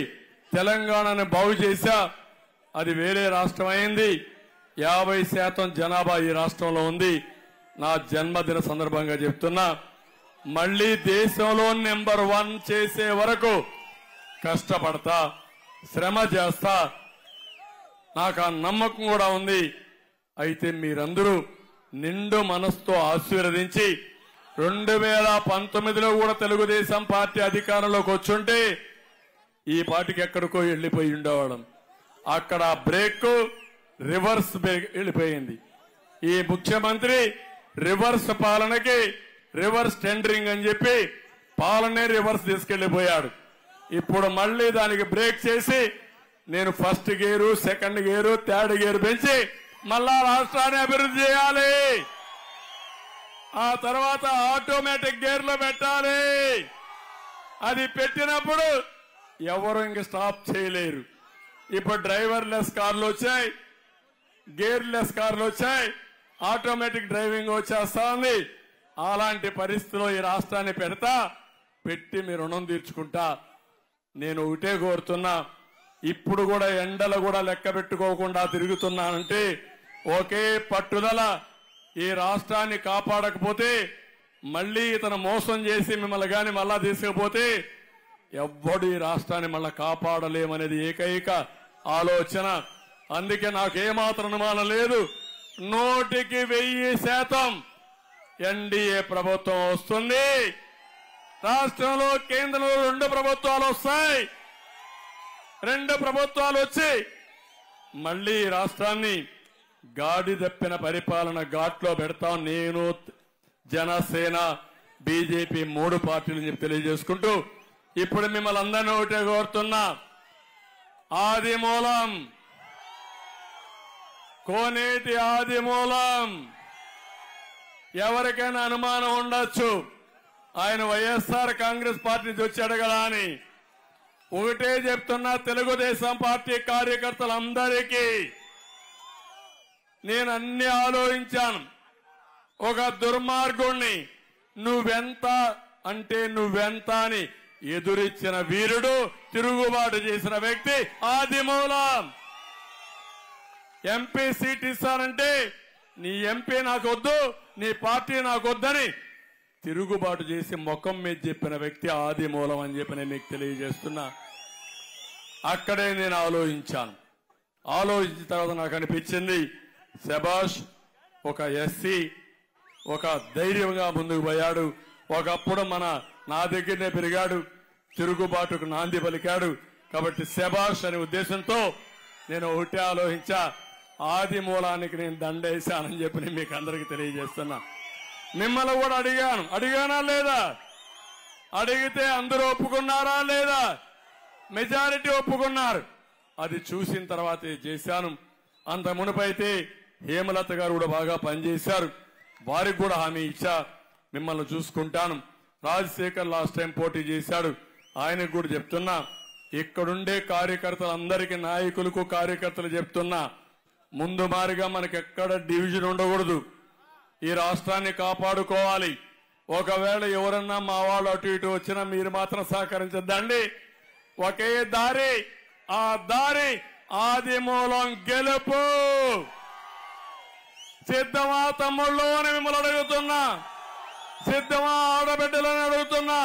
తెలంగాణని బాగు చేశా. అది వేరే రాష్ట్రం అయింది. 50% జనాభా ఈ రాష్ట్రంలో ఉంది. నా జన్మదిన సందర్భంగా చెప్తున్నా, మళ్ళీ దేశంలో నెంబర్ 1 చేసే వరకు కష్టపడతా, శ్రమ చేస్తా. నాకు ఆ నమ్మకం కూడా ఉంది. అయితే మీరందరూ నిండు మనసుతో ఆశీర్వదించి 2019లో కూడా తెలుగుదేశం పార్టీ అధికారంలోకి వచ్చుంటే ఈ పార్టీకి ఎక్కడికో వెళ్లిపోయి ఉండేవాళ్ళం. అక్కడ బ్రేక్ రివర్స్ వెళ్ళిపోయింది. ఈ ముఖ్యమంత్రి రివర్స్ పాలనకి రివర్స్ టెండరింగ్ అని చెప్పి పాలనే రివర్స్ తీసుకెళ్లిపోయాడు. ఇప్పుడు మళ్లీ దానికి బ్రేక్ చేసి నేను first gear, second gear, third gear పెంచి మళ్ళా రాష్ట్రాన్ని అభివృద్ధి చేయాలి. ఆ తర్వాత ఆటోమేటిక్ గేర్లో పెట్టాలి. అది పెట్టినప్పుడు ఎవరు ఇంక స్టాప్ చేయలేరు. ఇప్పుడు డ్రైవర్ లెస్ కార్లు వచ్చాయి, గేర్ లెస్ కార్లు వచ్చాయి, ఆటోమేటిక్ డ్రైవింగ్ వచ్చేస్తా ఉంది. అలాంటి పరిస్థితిలో ఈ రాష్ట్రాన్ని పెట్టి మీ రుణం తీర్చుకుంటా. నేను ఒకటే కోరుతున్నా, ఇప్పుడు కూడా ఎండలు కూడా లెక్క పెట్టుకోకుండా తిరుగుతున్నానంటే ఒకే పట్టుదల. ఈ రాష్ట్రాన్ని కాపాడకపోతే, మళ్లీ ఇతను మోసం చేసి మిమ్మల్ని గాని మళ్ళా తీసుకుపోతే ఎవ్వడు ఈ రాష్ట్రాన్ని మళ్ళా కాపాడలేమనేది ఏకైక ఆలోచన. అందుకే నాకేమాత్రం అనుమానం లేదు, 100% ఎన్డీఏ ప్రభుత్వం వస్తుంది. రాష్ట్రంలో, కేంద్రంలో 2 ప్రభుత్వాలు వస్తాయి. 2 ప్రభుత్వాలు వచ్చి మళ్లీ రాష్ట్రాన్ని గాడి తప్పిన పరిపాలన ఘాట్లో పెడతాం. నేను, జనసేన, బీజేపీ 3 పార్టీలు చెప్పి తెలియజేసుకుంటూ ఇప్పుడు మిమ్మల్ని అందరినీ ఒకటే కోరుతున్నా, ఆదిమూలం, కోనేటి ఆదిమూలం, ఎవరికైనా అనుమానం ఉండొచ్చు ఆయన వైఎస్ఆర్ కాంగ్రెస్ పార్టీ నుంచి వచ్చాడు కదా అని. ఒకటే చెప్తున్నా, తెలుగుదేశం పార్టీ కార్యకర్తలందరికీ నేను అన్ని ఆలోచించాను. ఒక దుర్మార్గుణ్ణి నువ్వెంత అంటే నువ్వెంత అని ఎదురిచ్చిన వీరుడు, తిరుగుబాటు చేసిన వ్యక్తి ఆదిమూలం. ఎంపీ సీట్ ఇస్తానంటే నీ ఎంపీ నాకొద్దు, నీ పార్టీ నాకొద్దని తిరుగుబాటు చేసి ముఖం మీద చెప్పిన వ్యక్తి ఆదిమూలం అని చెప్పి నేను మీకు తెలియజేస్తున్నా. అక్కడే నేను ఆలోచించాను. ఆలోచించిన తర్వాత నాకు అనిపించింది, శభాష్, ఒక ఎస్సీ ఒక ధైర్యంగా ముందుకు పోయాడు. ఒకప్పుడు నా దగ్గరనే పెరిగాడు, తిరుగుబాటుకు నాంది పలికాడు. కాబట్టి శభాష్ అనే ఉద్దేశంతో నేను ఒకటే ఆలోచించా, ఆదిమూలానికి నేను దండేశానని చెప్పి నేను మీకు అందరికీ తెలియజేస్తున్నా. మిమ్మల్ని కూడా అడిగానా లేదా? అడిగితే అందరూ ఒప్పుకున్నారా లేదా? మెజారిటీ ఒప్పుకున్నారు. అది చూసిన తర్వాతే చేశాను. అంత మునుపైతే హేమలత గారు కూడా బాగా పనిచేశారు. వారికి కూడా హామీ ఇచ్చా, మిమ్మల్ని చూసుకుంటాను. రాజశేఖర్ లాస్ట్ టైం పోటీ చేశాడు, ఆయనకు కూడా చెప్తున్నా. ఇక్కడుండే కార్యకర్తలందరికీ, నాయకులకు, కార్యకర్తలు చెప్తున్నా, ముందు మారిగా మనకెక్కడ డివిజన్ ఉండకూడదు. ఈ రాష్ట్రాన్ని కాపాడుకోవాలి. ఒకవేళ ఎవరన్నా మా వాళ్ళు అటు ఇటు వచ్చినా మీరు మాత్రం సహకరించద్దండి. ఒకే దారి, ఆ దారి ఆదిమూలం గెలుపు. సిద్ధమా తమ్ముళ్ళు అని మిమ్మల్ని అడుగుతున్నా, సిద్ధమా ఆడబిడ్డలని అడుగుతున్నా.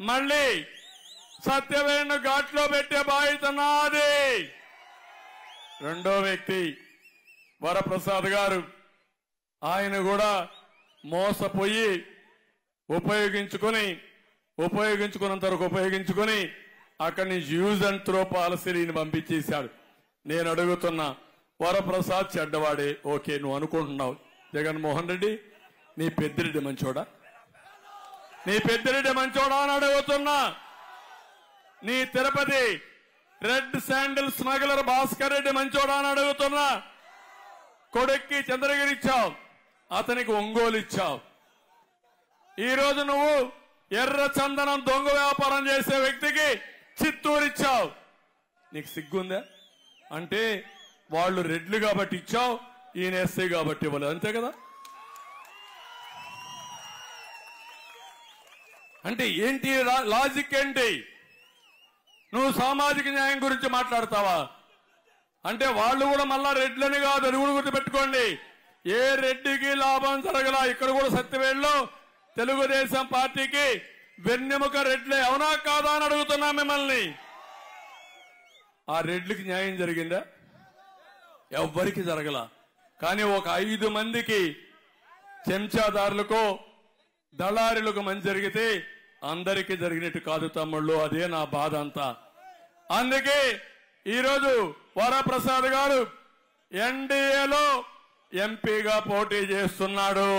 మళ్ళీ సత్యవేణు ఘాట్లో పెట్టే బాధ్యత నాది. రెండో వ్యక్తి వరప్రసాద్ గారు, ఆయన కూడా మోసపోయి ఉపయోగించుకున్నంత వరకు ఉపయోగించుకుని అక్కడి నుంచి యూజ్ అండ్ త్రో పాలసీని పంపించేశాడు. నేను అడుగుతున్నా, వరప్రసాద్ చెడ్డవాడే, ఓకే నువ్వు అనుకుంటున్నావు. జగన్మోహన్ రెడ్డి నీ పెద్దిరెడ్డి మంచోడా? నీ పెద్దిరెడ్డి మంచోడా అని అడుగుతున్నా. నీ Tirupati red sandal smuggler Bhaskar Reddy మంచోడా అని అడుగుతున్నా. కొడుక్కి చంద్రగిరి ఇచ్చావు, అతనికి ఒంగోలు ఇచ్చావు. ఈరోజు నువ్వు ఎర్ర చందనం దొంగ వ్యాపారం చేసే వ్యక్తికి చిత్తూరు ఇచ్చావు. నీకు సిగ్గుందా? అంటే వాళ్ళు రెడ్లు కాబట్టి ఇచ్చావు, ఈయన ఎస్ఐ కాబట్టి ఇవ్వలేదు, అంతే కదా? అంటే ఏంటి లాజిక్? ఏంటి? నువ్వు సామాజిక న్యాయం గురించి మాట్లాడతావా? అంటే వాళ్ళు కూడా మళ్ళా రెడ్లని కాదు, అది కూడా గుర్తుపెట్టుకోండి. ఏ రెడ్డికి లాభం జరగలా. ఇక్కడ కూడా సత్యవేడులో తెలుగుదేశం పార్టీకి వెన్నెముక రెడ్లే, అవునా కాదా అని అడుగుతున్నా మిమ్మల్ని. ఆ రెడ్లకి న్యాయం జరిగిందా? ఎవ్వరికి జరగలా. కానీ ఒక 5 మందికి చెంచాదారులకో దళారులకు మంచి జరిగితే అందరికీ జరిగినట్టు కాదు తమ్ముళ్ళు. అదే నా బాధ అంతా. అందుకే ఈరోజు వరప్రసాద్ గారు ఎన్డీఏలో ఎంపీగా పోటీ చేస్తున్నాడు.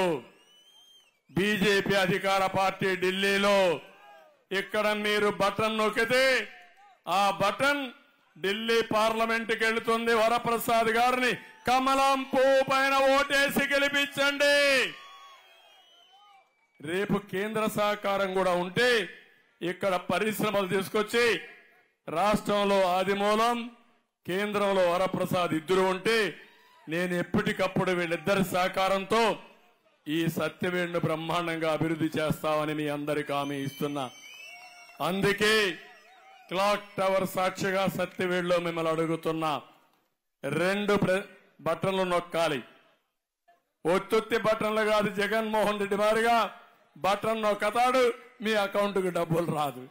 బీజేపీ అధికార పార్టీ ఢిల్లీలో. ఇక్కడ మీరు బటన్ నొక్కితే ఆ బటన్ ఢిల్లీ పార్లమెంట్కి వెళుతుంది. వరప్రసాద్ గారిని కమలం పువ్వు పైన ఓటేసి గెలిపించండి. రేపు కేంద్ర సహకారం కూడా ఉంటే ఇక్కడ పరిశ్రమలు తీసుకొచ్చి రాష్ట్రంలో ఆదిమూలం, కేంద్రంలో వరప్రసాద్ ఇద్దరు ఉంటే నేను ఎప్పటికప్పుడు వీళ్ళిద్దరి సహకారంతో ఈ సత్యవేడును బ్రహ్మాండంగా అభివృద్ధి చేస్తామని మీ అందరికీ హామీ ఇస్తున్నా. అందుకే క్లాక్ టవర్ సాక్షిగా సత్యవేడులో మిమ్మల్ని అడుగుతున్నా, 2 బటన్లు నొక్కాలి. ఒత్తుత్తి బటన్లు కాదు. జగన్మోహన్ రెడ్డి వారిగా బటన్ నొక్కతాడు, మీ అకౌంట్కి డబ్బులు రాదు.